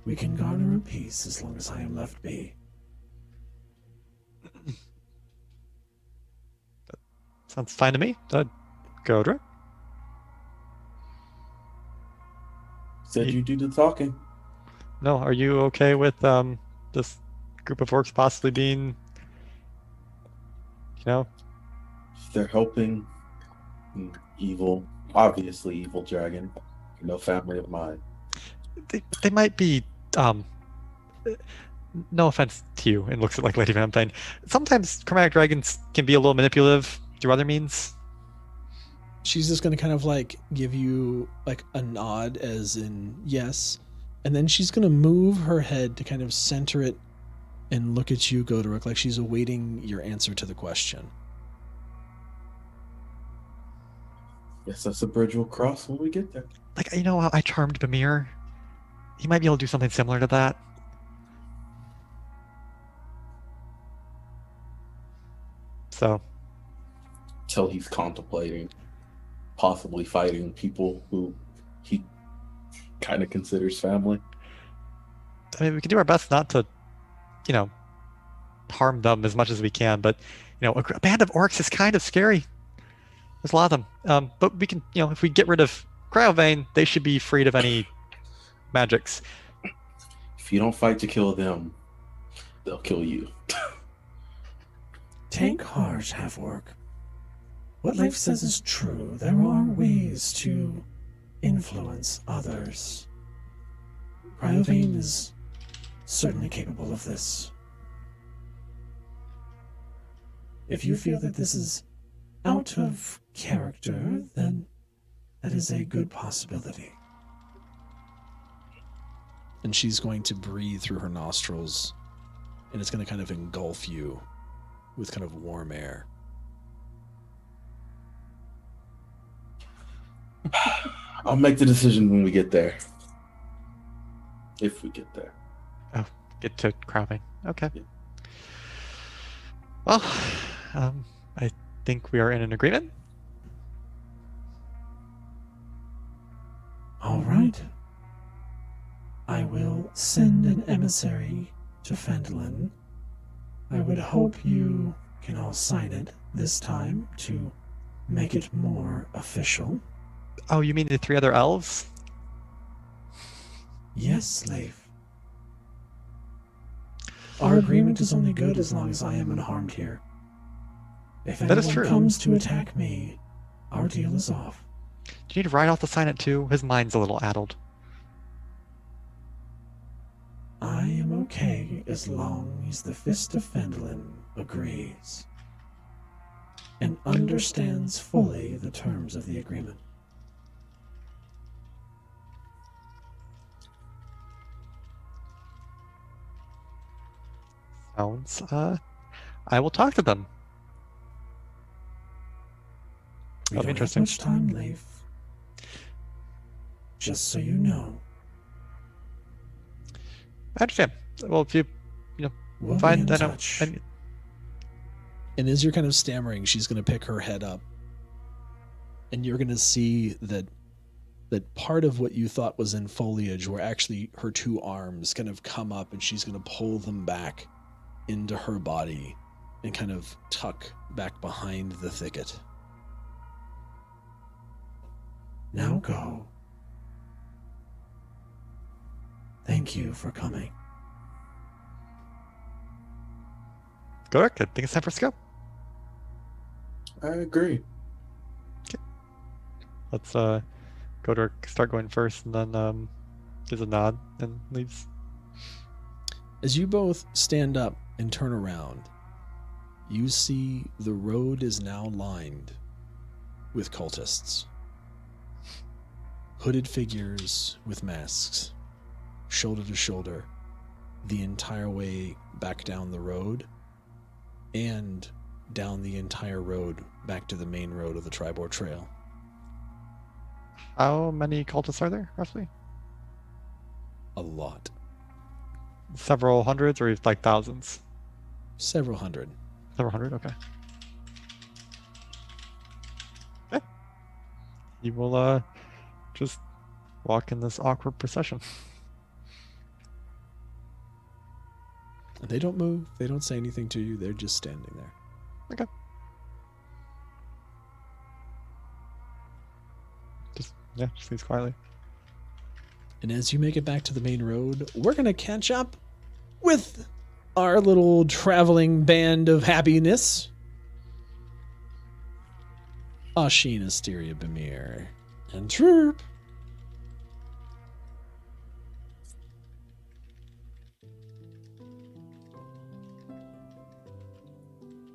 We can garner a peace as long as I am left be. Sounds fine to me. Godric? Said you do the talking. No, are you okay with this group of orcs possibly being, If they're helping evil, obviously evil dragon, no family of mine. they might be, no offense to you, and looks like Lady Vampine. Sometimes chromatic dragons can be a little manipulative through other means. She's just going to kind of like give you like a nod as in yes. And then she's going to move her head to kind of center it and look at you, Gotiruk, like she's awaiting your answer to the question. Guess that's a bridge we'll cross when we get there. Like, how I charmed Bimir? He might be able to do something similar to that. So. Till he's contemplating possibly fighting people who he kind of considers family. I mean, we can do our best not to, harm them as much as we can, but, a band of orcs is kind of scary. There's a lot of them. But we can, if we get rid of Cryovane, they should be freed of any magics. If you don't fight to kill them, they'll kill you. Take heart, half-orc. What Leif says is true. There are ways to influence others. Cryovane is certainly capable of this. If you feel that this is out of character, then that is a good possibility. And she's going to breathe through her nostrils, and it's going to kind of engulf you with kind of warm air. I'll make the decision when we get there. If we get there. Oh, get to crabbing. Okay. Yeah. Well, I think we are in an agreement. All right. I will send an emissary to Phandalin. I would hope you can all sign it this time to make it more official. Oh, you mean the 3 other elves? Yes, Leif. Our agreement is only good as long as I am unharmed here. If That is anyone true. comes to attack me, our deal is off. Do you need Rydell to sign it too? His mind's a little addled. I am okay as long as the Fist of Phandalin agrees and understands fully the terms of the agreement. Sounds, I will talk to them. We That'll be don't have interesting. much time, Leif. Just so you know, I understand. Well, if you we'll find be in that touch. And as you're kind of stammering, she's going to pick her head up. And you're going to see that part of what you thought was in foliage were actually her 2 arms kind of come up, and she's going to pull them back into her body and kind of tuck back behind the thicket. Now go. Thank you for coming. Gotiruk, I think it's time for us to go. I agree. Let's Gotiruk start going first, and then gives a nod and leaves. As you both stand up and turn around, you see the road is now lined with cultists. Hooded figures with masks, shoulder to shoulder, the entire way back down the road, and down the entire road back to the main road of the Tribord Trail. How many cultists are there, roughly? A lot. Several hundreds, or like thousands? Several hundred. Several hundred, okay. Okay. You will just walk in this awkward procession. And they don't move, they don't say anything to you, they're just standing there. Okay. Just leaves quietly. And as you make it back to the main road, we're going to catch up with our little traveling band of happiness. Oisin, Istiria, Bimir, and Droop.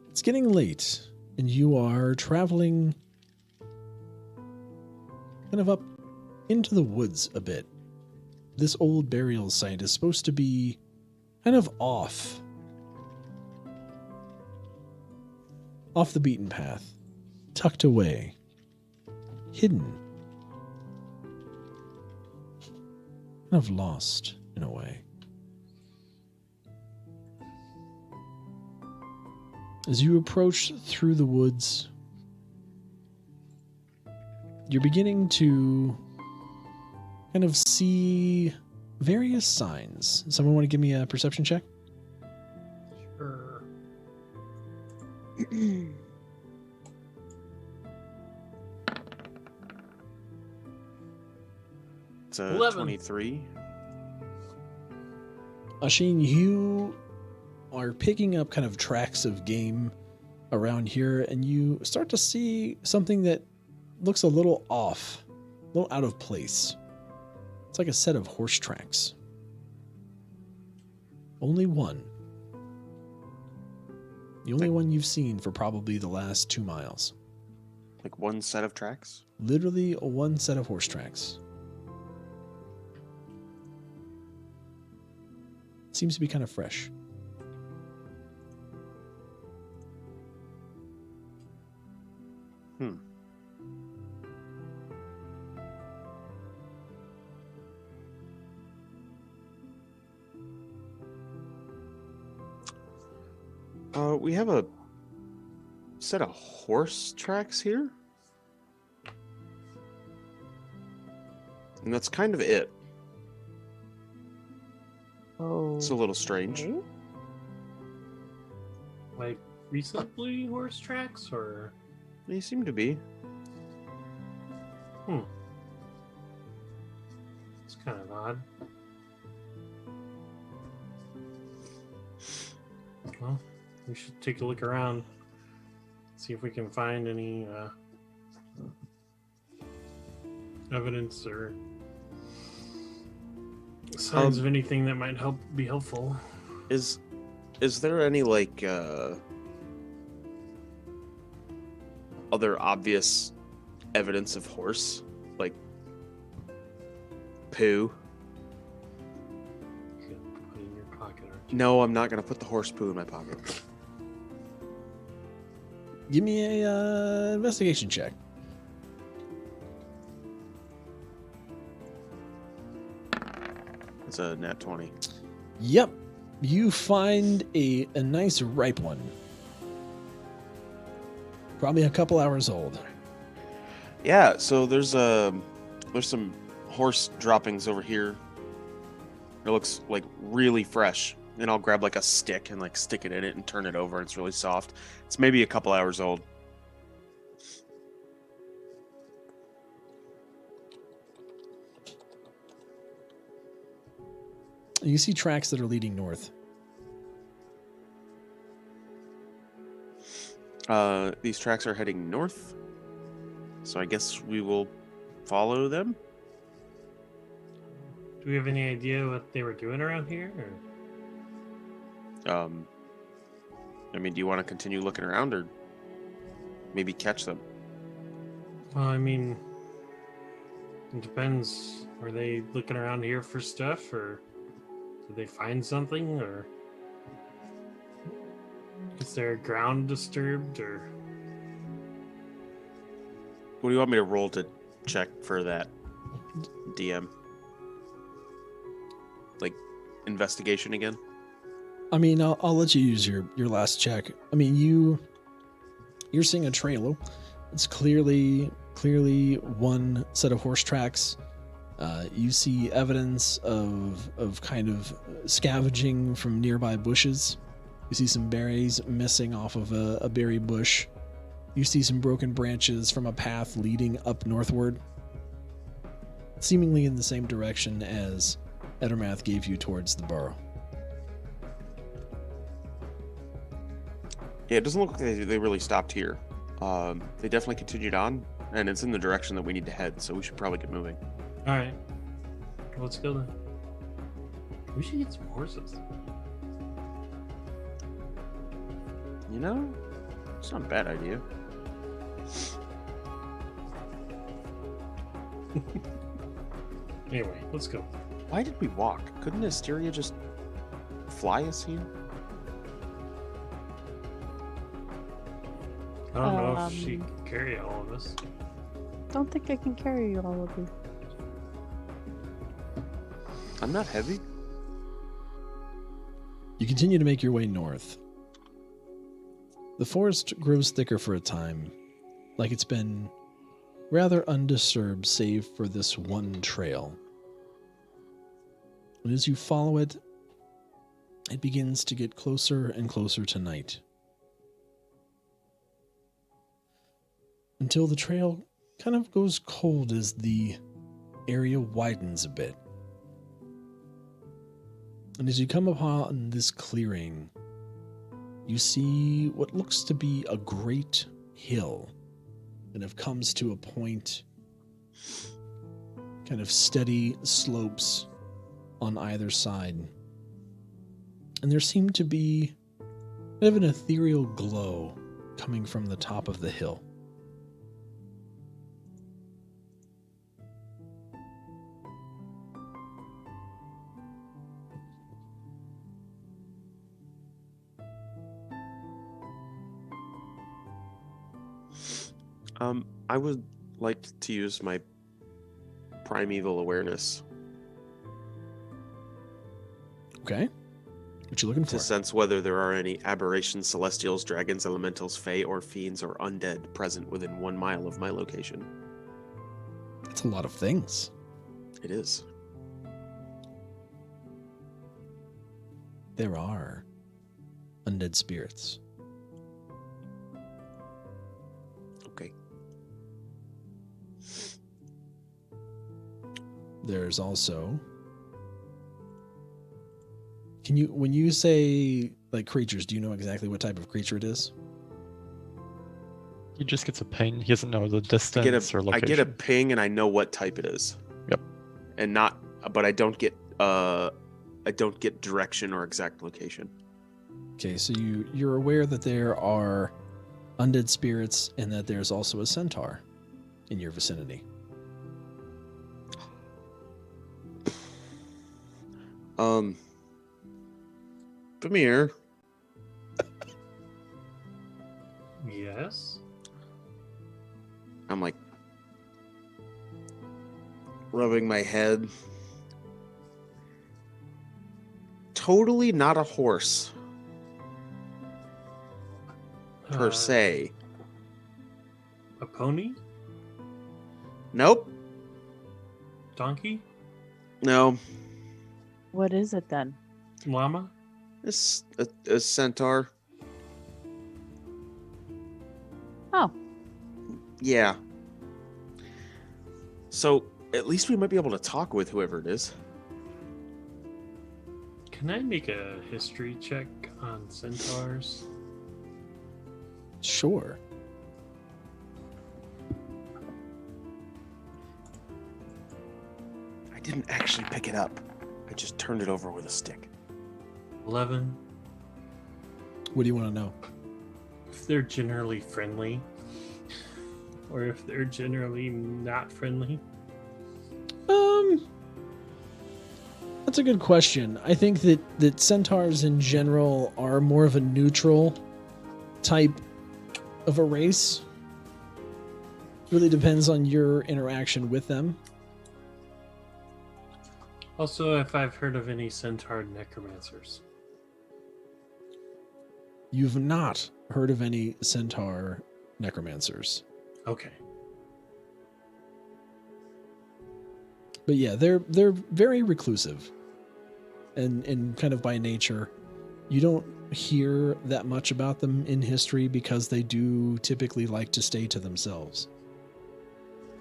It's getting late, and you are traveling kind of up into the woods a bit. This old burial site is supposed to be kind of off the beaten path, tucked away, hidden, kind of lost in a way. As you approach through the woods, you're beginning to kind of see various signs. Someone want to give me a perception check? Sure. It's a 11. 23. Oisin, you are picking up kind of tracks of game around here, and you start to see something that looks a little off, a little out of place. It's like a set of horse tracks. Only one. The only one you've seen for probably the last 2 miles. Like one set of tracks? Literally one set of horse tracks. Seems to be kind of fresh. We have a set of horse tracks here. And that's kind of it. Oh. It's a little strange. okay. Like recently horse tracks, or They seem to be. it's kind of odd. Well, we should take a look around, see if we can find any evidence or signs of anything that might be helpful. Is there any like other obvious evidence of horse? Like poo? You can put it in your pocket, aren't you? No, I'm not gonna put the horse poo in my pocket. Give me a investigation check. It's a nat 20. Yep. You find a nice ripe one. Probably a couple hours old. Yeah, so there's some horse droppings over here. It looks like really fresh. And I'll grab like a stick and like stick it in it and turn it over. It's really soft. It's maybe a couple hours old. You see tracks that are leading north. These tracks are heading north. So I guess we will follow them. Do we have any idea what they were doing around here? Or? I mean, do you want to continue looking around or maybe catch them? Well, I mean, it depends. Are they looking around here for stuff, or did they find something, or is their ground disturbed, or? What do you want me to roll to check for that, DM? Like, investigation again? I mean, I'll let you use your last check. I mean, you're seeing a trail. It's clearly one set of horse tracks. You see evidence of kind of scavenging from nearby bushes. You see some berries missing off of a berry bush. You see some broken branches from a path leading up northward, seemingly in the same direction as Edermath gave you towards the burrow. Yeah, it doesn't look like they really stopped here. They definitely continued on, and it's in the direction that we need to head, so we should probably get moving. All right, let's go then. We should get some horses. You know, it's not a bad idea. Anyway, let's go. Why did we walk? Couldn't Istiria just fly us here? I don't know if she can carry all of us. Don't think I can carry all of you. I'm not heavy. You continue to make your way north. The forest grows thicker for a time, like it's been rather undisturbed save for this one trail. And as you follow it, it begins to get closer and closer to night. Until the trail kind of goes cold as the area widens a bit. And as you come upon this clearing, you see what looks to be a great hill and it comes to a point, kind of steady slopes on either side. And there seem to be Kind of an ethereal glow coming from the top of the hill. I would like to use my primeval awareness Okay. What you looking to for? sense whether there are any aberrations, celestials, dragons, elementals, fae, or fiends, or undead present within 1 mile of my location. That's a lot of things. It is. There are undead spirits. Okay. There's also... when you say like creatures, do you know exactly what type of creature it is? He just gets a ping. He doesn't know the distance or I location. get a ping and I know what type it is. Yep. And but I don't get direction or exact location. Okay, so you're aware that there are undead spirits and that there's also a centaur in your vicinity. Bimir, Yes. I'm like rubbing my head. Totally not a horse per se. A pony? Nope. Donkey? No. What is it then? Llama? It's a centaur. Oh, Yeah. So at least we might be able to talk with whoever it is. Can I make a history check on centaurs? Sure. I didn't actually pick it up. I just turned it over with a stick. 11. What do you want to know? If they're generally friendly, or if they're generally not friendly. That's a good question. I think that centaurs in general are more of a neutral type of a race. Really depends on your interaction with them. Also, if I've heard of any centaur necromancers. You've not heard of any centaur necromancers. Okay. But yeah, they're very reclusive. And kind of by nature, you don't hear that much about them in history because they do typically like to stay to themselves.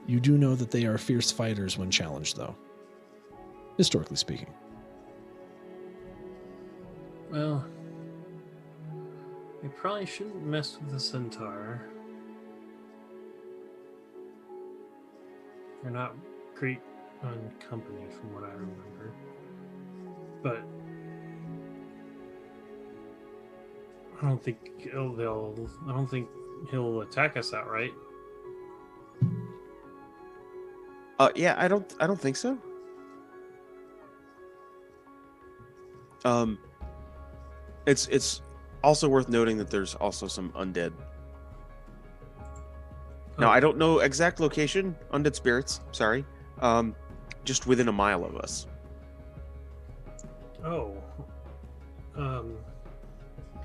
You do know that they are fierce fighters when challenged, though. Historically speaking. Well, I probably shouldn't mess with the centaur. They're not great on company, from what I remember. But I don't think he'll attack us outright. Yeah, I don't think so. It's also worth noting that there's also some undead. Now, I don't know exact location, undead spirits, sorry. Just within a mile of us. Oh.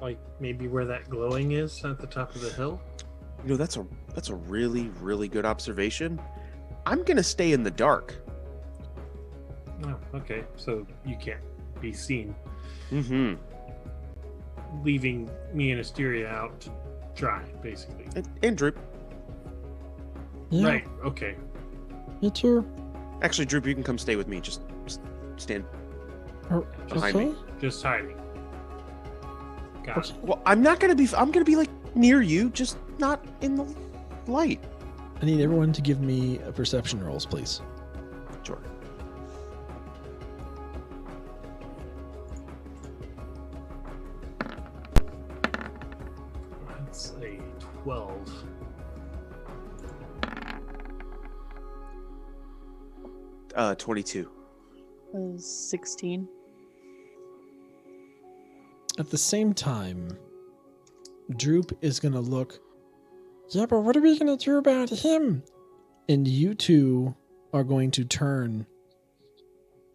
Like maybe where that glowing is at the top of the hill? You know, that's a really, really good observation. I'm gonna stay in the dark. Oh, okay. So you can't be seen. Mm-hmm. Leaving me and Istiria out to dry, basically. And Droop. Yeah, Right, okay. me too. Actually, Droop, you can come stay with me. Just stand Oh, behind okay. me. Just hiding. Got Okay. it. Well, I'm gonna be like near you, just not in the light. I need everyone to give me a perception rolls, please. Sure. 12. 22. 16. At the same time, Droop is going to look, Yeah, but what are we gonna do about him? and you two are going to turn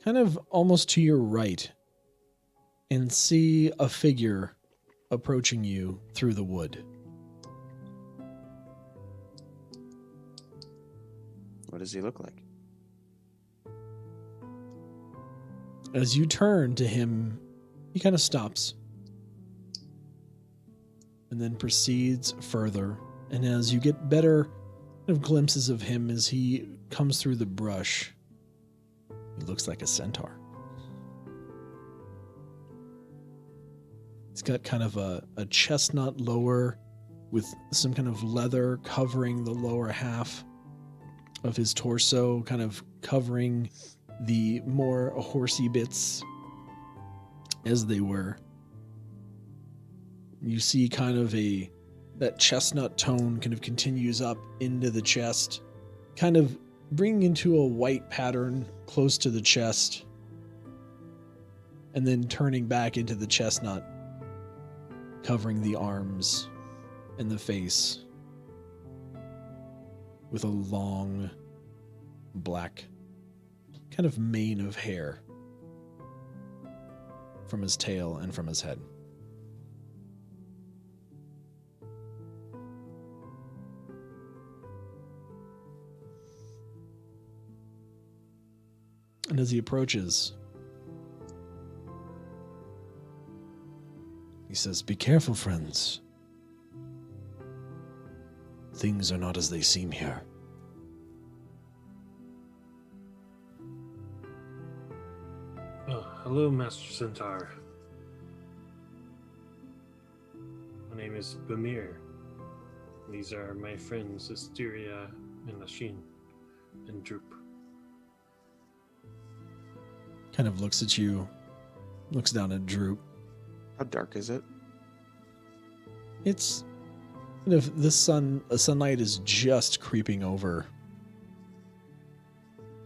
kind of almost to your right and see a figure approaching you through the wood. What does he look like? As you turn to him, he kind of stops and then proceeds further. And as you get better kind of glimpses of him as he comes through the brush, he looks like a centaur. He's got kind of a chestnut lower with some kind of leather covering the lower half of his torso, kind of covering the more horsey bits as they were. You see kind of that chestnut tone kind of continues up into the chest, kind of bringing into a white pattern close to the chest, and then turning back into the chestnut, covering the arms and the face with a long black kind of mane of hair from his tail and from his head. And as he approaches, he says, "Be careful, friends. Things are not as they seem here." Hello, Master Centaur. My name is Bimir. These are my friends Istiria and Oisin and Droop. Kind of looks at you, looks down at Droop. How dark is it? It's kind of the sunlight is just creeping over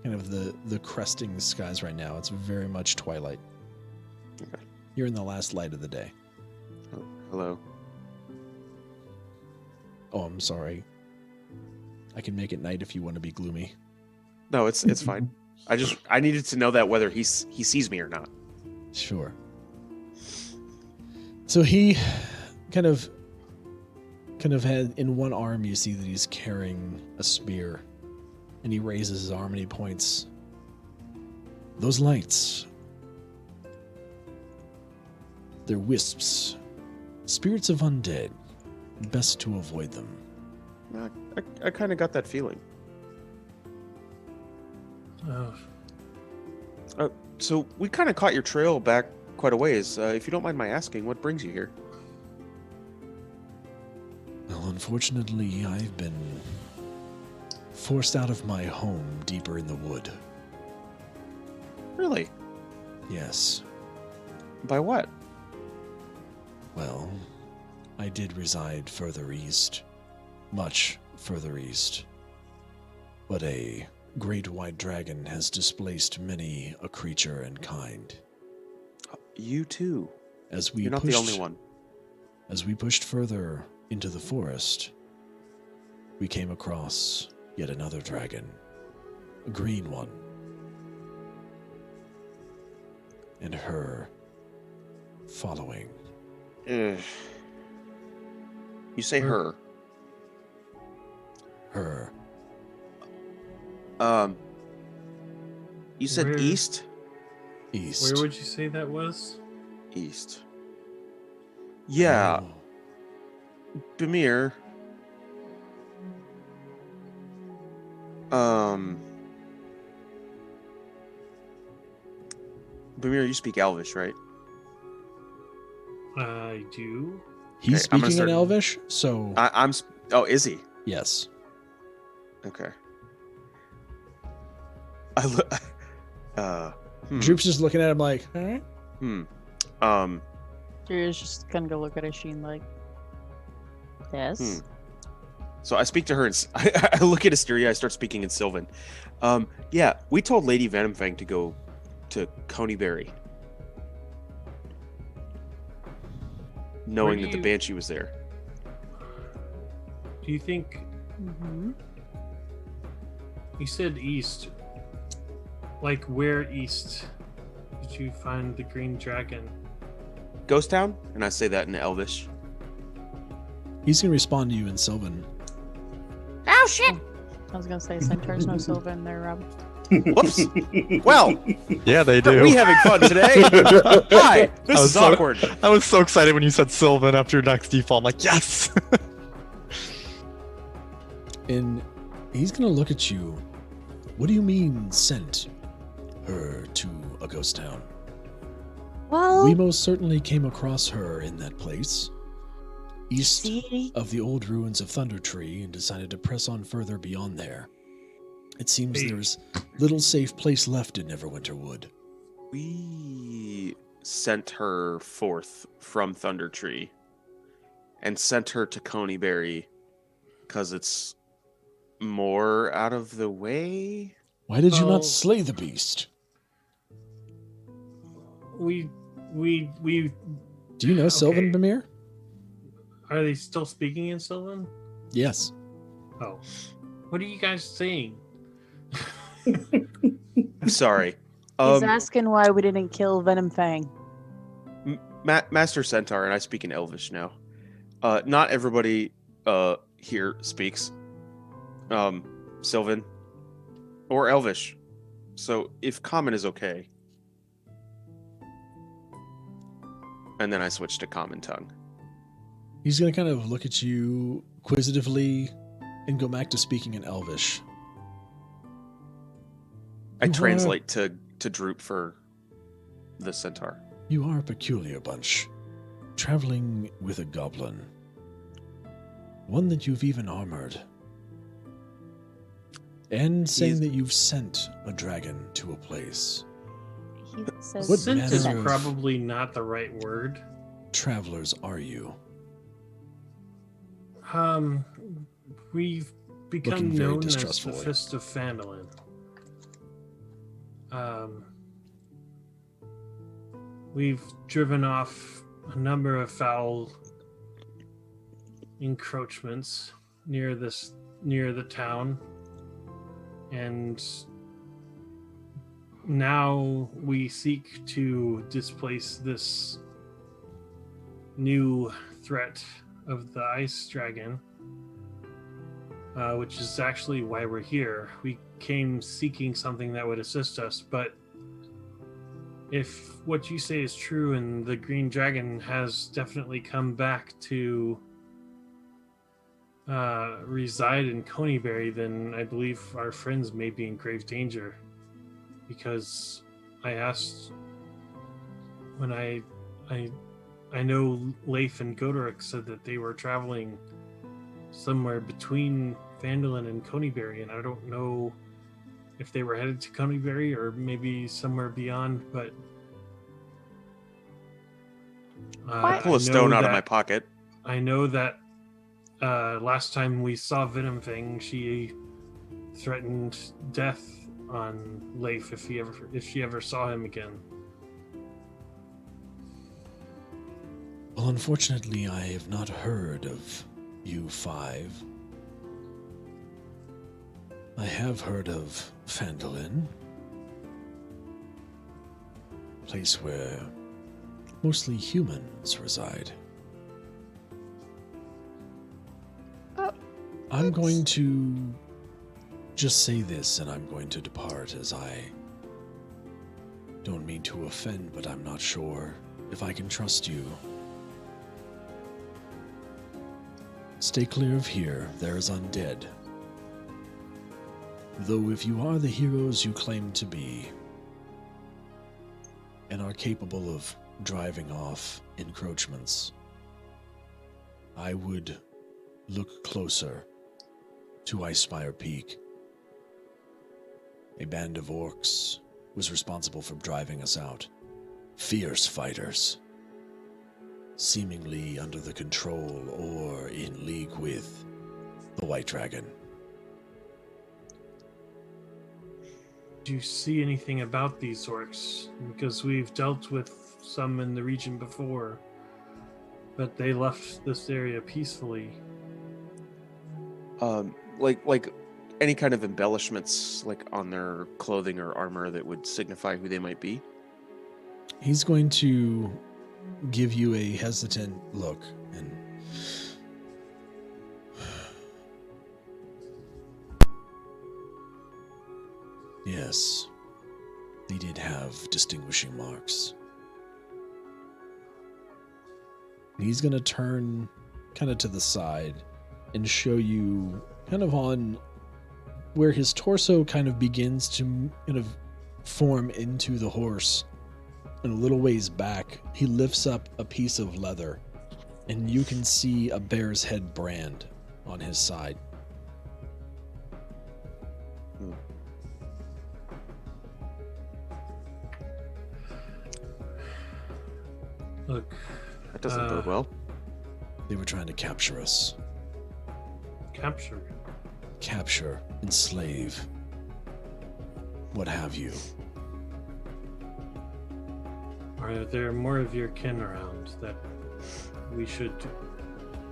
kind of the cresting skies right now. It's very much twilight. Okay. You're in the last light of the day. Oh, hello. Oh, I'm sorry. I can make it night if you want to be gloomy. No, it's fine. I needed to know that whether he sees me or not. Sure. So he kind of had in one arm, you see that he's carrying a spear, and he raises his arm and he points. Those lights, they're wisps, spirits of undead. Best to avoid them. I kind of got that feeling. So we kind of caught your trail back quite a ways. If you don't mind my asking, what brings you here? Well, unfortunately, I've been forced out of my home deeper in the wood. Really? Yes. By what? Well, I did reside further east. Much further east. But a great white dragon has displaced many a creature and kind. You too. You're not the only one. As we pushed further into the forest, we came across yet another dragon. A green one. And her following. You say her. Her. You said Where- east? East. Where would you say that was? East. Yeah, Oh, Bimir. Bimir, you speak Elvish, right? I do. He's Okay, I'm gonna speaking in start- Elvish, so Oh, is he? yes. Okay. Droop's just looking at him like, Huh? You're just gonna go look at Oisin like, yes. So I speak to her and I look at Istiria. I start speaking in Sylvan. Yeah, we told Lady Venomfang to go to Coneyberry, knowing that the Banshee was there. Do you think Mm-hmm. you said east? Like where east did you find the green dragon? Ghost Town? And I say that in Elvish. He's gonna respond to you in Sylvan. Oh shit! I was gonna say centaurs no Sylvan. They're Whoops. Well, Yeah, they do. are we having fun today? Hi, this I was is so- awkward. I was so excited when you said Sylvan after your next default. I'm like, yes! And he's gonna look at you. What do you mean sent her to a ghost town? well. We most certainly came across her in that place, east See, of the old ruins of Thunder Tree, and decided to press on further beyond there. It seems Hey. there's little safe place left in Neverwinter Wood. We sent her forth from Thunder Tree and sent her to Coneyberry because it's more out of the way. Why did you Oh. not slay the beast? We Do you know Sylvan, Okay. Bimir? are they still speaking in Sylvan? Yes. Oh, what are you guys saying? I'm sorry. he's asking why we didn't kill Venom Fang. Master Centaur, and I speak in Elvish now. Not everybody here speaks Sylvan or Elvish. So if Common is okay. And then I switch to Common Tongue. He's going to kind of look at you quizzitively and go back to speaking in Elvish. I You are- translate to droop for the Centaur. You are a peculiar bunch, traveling with a goblin. One that you've even armored. And saying He's- that you've sent a dragon to a place. He says What Sent is manner of- probably not the right word. Travelers are you? We've become Looking very known as the distrustfully. Fist of Phandalin. We've driven off a number of foul encroachments near the town, and now we seek to displace this new threat of the ice dragon, which is actually why we're here. We came seeking something that would assist us, but if what you say is true and the green dragon has definitely come back to reside in Coneyberry, then I believe our friends may be in grave danger. Because I asked when I know Leif and Gotiruk said that they were traveling somewhere between Phandalin and Coneyberry, and I don't know if they were headed to Coneyberry or maybe somewhere beyond, but I pull a stone out of my pocket. I know that last time we saw Venom Fang, she threatened death on Leif if she ever saw him again. Well, unfortunately, I have not heard of you five. I have heard of Phandalin, a place where mostly humans reside. I'm going to just say this, and I'm going to depart, as I don't mean to offend, but I'm not sure if I can trust you. Stay clear of here. There is undead. Though if you are the heroes you claim to be, and are capable of driving off encroachments, I would look closer to Icespire Peak. A band of orcs was responsible for driving us out. Fierce fighters, seemingly under the control or in league with the white dragon. Do you see anything about these orcs? Because we've dealt with some in the region before, but they left this area peacefully. Like any kind of embellishments, like on their clothing or armor that would signify who they might be. He's going to give you a hesitant look and yes, they did have distinguishing marks. And he's going to turn kind of to the side and show you kind of on where his torso kind of begins to kind of form into the horse. And a little ways back, he lifts up a piece of leather, and you can see a bear's head brand on his side. Look, That doesn't bode well. They were trying to capture us. capture. Capture, enslave, what have you. Are there more of your kin around that we should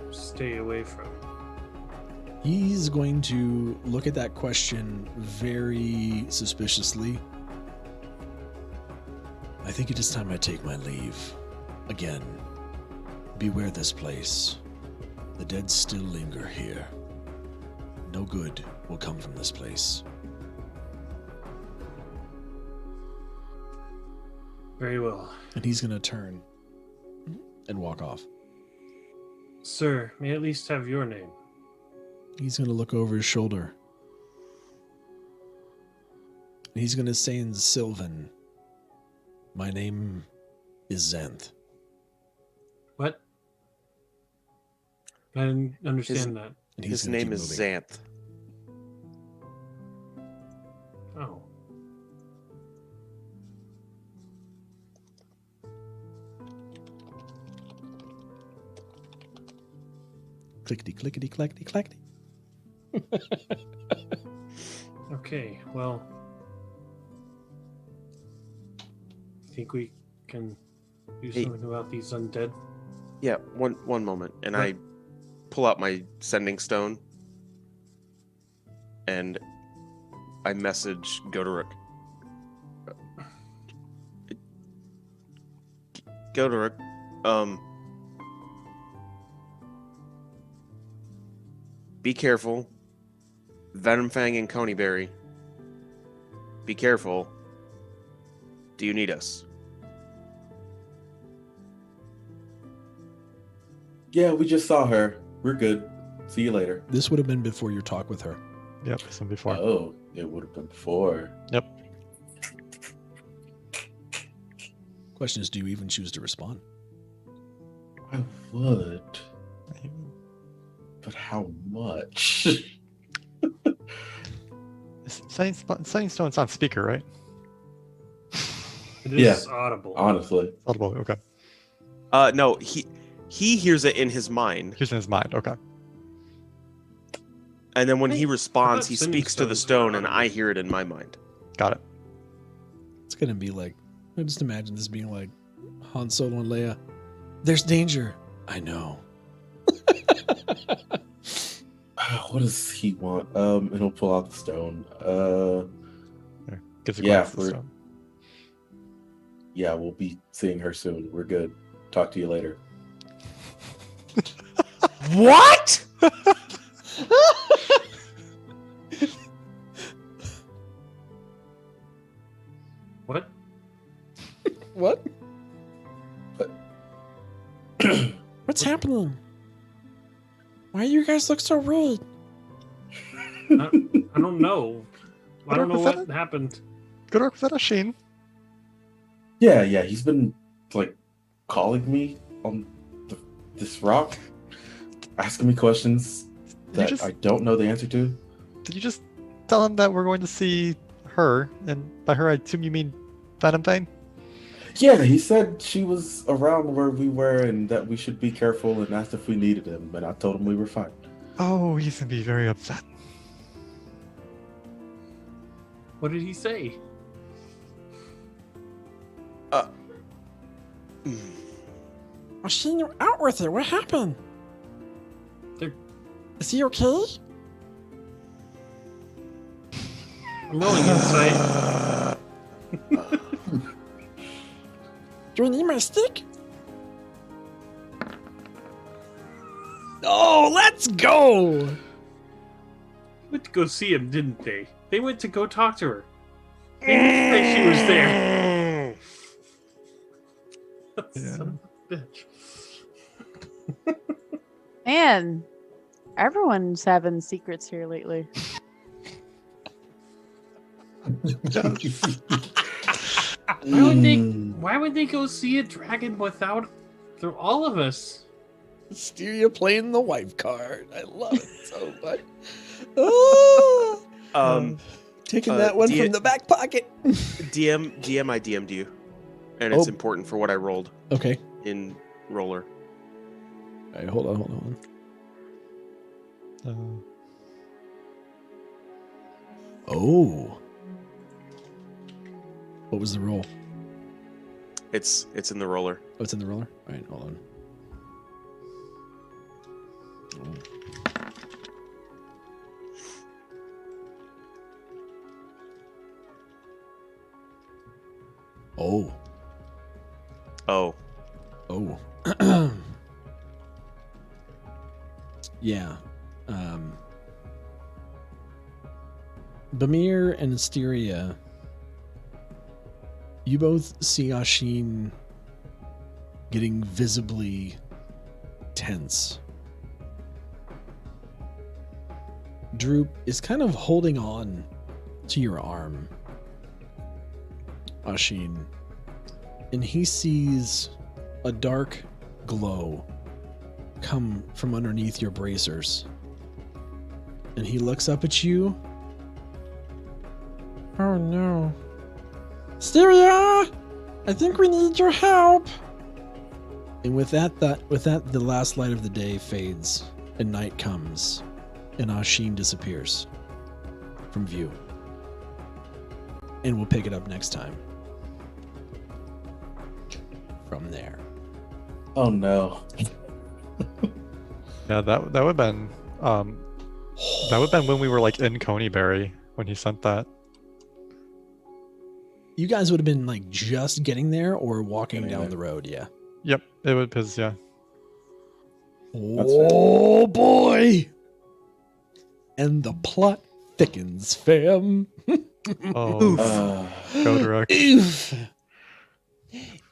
stay away from? He's going to look at that question very suspiciously. I think it is time I take my leave. Again, beware this place. The dead still linger here. No good will come from this place. Very well. And he's going to turn and walk off. Sir, may I at least have your name? He's going to look over his shoulder. And he's going to say in Sylvan, my name is Xanth. What? I didn't understand that. And he's His gonna name keep is moving. Xanth. Oh. Clickety, clickety, clackety, clackety. Okay, well. Think we can do Hey. something about these undead? Yeah, one moment, and What? I pull out my sending stone, and I message Gotiruk. Gotiruk, be careful. Venomfang and Coneyberry. Be careful. Do you need us? Yeah, we just saw her. We're good. See you later. This would have been before your talk with her. Yep, this one before. Oh, it would have been before. Yep. Question is, do you even choose to respond? I would, but how much? Setting Stone's on speaker, right? It Yeah. is audible. Honestly. Audible, okay. No, he hears it in his mind, Here's in his mind, okay. and then when he Hey, responds, I he thought sending speaks to the stones were stone, and audible. I hear it in my mind. Got it. It's going to be like, I just imagine this being like Han Solo and Leia. There's danger. I know. What does he want? And he'll pull out the stone. There. Gives a Yeah, glance to the we're- stone. Yeah, we'll be seeing her soon. We're good. Talk to you later. What? What? What? What's happening? Why you guys look so rude? I don't know. I don't know Was that what happened. Good work, was that a Sheen? Yeah, he's been like calling me on this rock, asking me questions that just- I don't know the answer to. Did you just tell him that we're going to see her? And by her, I assume you mean Venomfang? Yeah, he said she was around where we were and that we should be careful and asked if we needed him, and I told him we were fine. Oh, he's gonna be very upset. What did he say? I've seen you out with it. What happened? They're- Is he okay? I'm going inside. Do I need my stick? Oh, let's go! Went to go see him, didn't they? They went to go talk to her. They didn't say she was there. Son of a bitch. Man, everyone's having secrets here lately. Why would they go see a dragon without through all of us? Istiria playing the wife card. I love it so much. Oh, taking that one from the back pocket. DM, I DM'd you, and it's important for what I rolled Okay. in roller. All right, hold on. Oh. What was the roll? It's in the roller. Oh, it's in the roller? All right, hold on. Oh. Oh, Oh. Yeah. Bimir and Istiria, you both see Oisin getting visibly tense. Droop is kind of holding on to your arm, Oisin, and he sees a dark glow come from underneath your bracers. And he looks up at you. Oh no. Istiria! I think we need your help. And with that, the last light of the day fades, and night comes, and Oisin disappears from view. And we'll pick it up next time. From there. Oh no. Yeah, that would have been when we were like in Coneyberry when he sent that. You guys would have been like just getting there or walking Getting down there. the road, yeah. Yep, it would because yeah. Oh boy! And the plot thickens, fam. Oh, Gotiruk. Oof.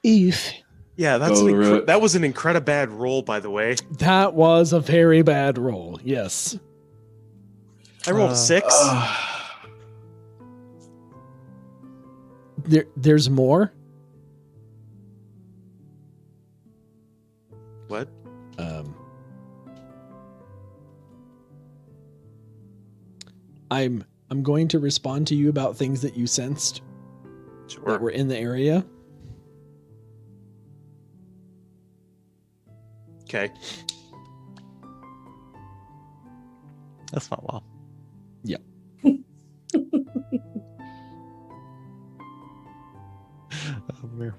Oof. yeah, that's Go to it. that was an incredible bad roll, by the way. That was a very bad roll. Yes. I rolled a 6. There's more. What? I'm going to respond to you about things that you sensed that Sure. were in the area. Okay. That's not well. Yep.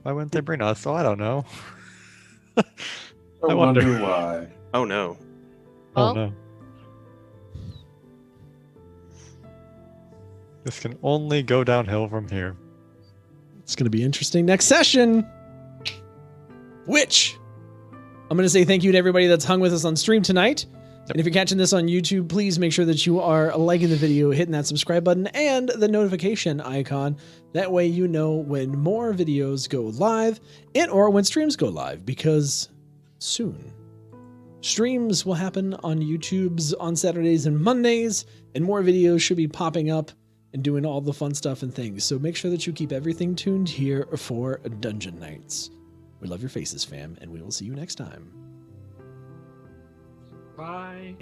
Why wouldn't they bring us? Oh, I don't know. I wonder. wonder why. Oh no. Oh Well- no. This can only go downhill from here. It's going to be interesting next session. Which I'm going to say thank you to everybody that's hung with us on stream tonight. Yep. And if you're catching this on YouTube, please make sure that you are liking the video, hitting that subscribe button, and the notification icon. That way you know when more videos go live and or when streams go live, because soon streams will happen on YouTube's on Saturdays and Mondays, and more videos should be popping up and doing all the fun stuff and things. So make sure that you keep everything tuned here for Dungeon Nytes. We love your faces, fam, and we will see you next time. Bye.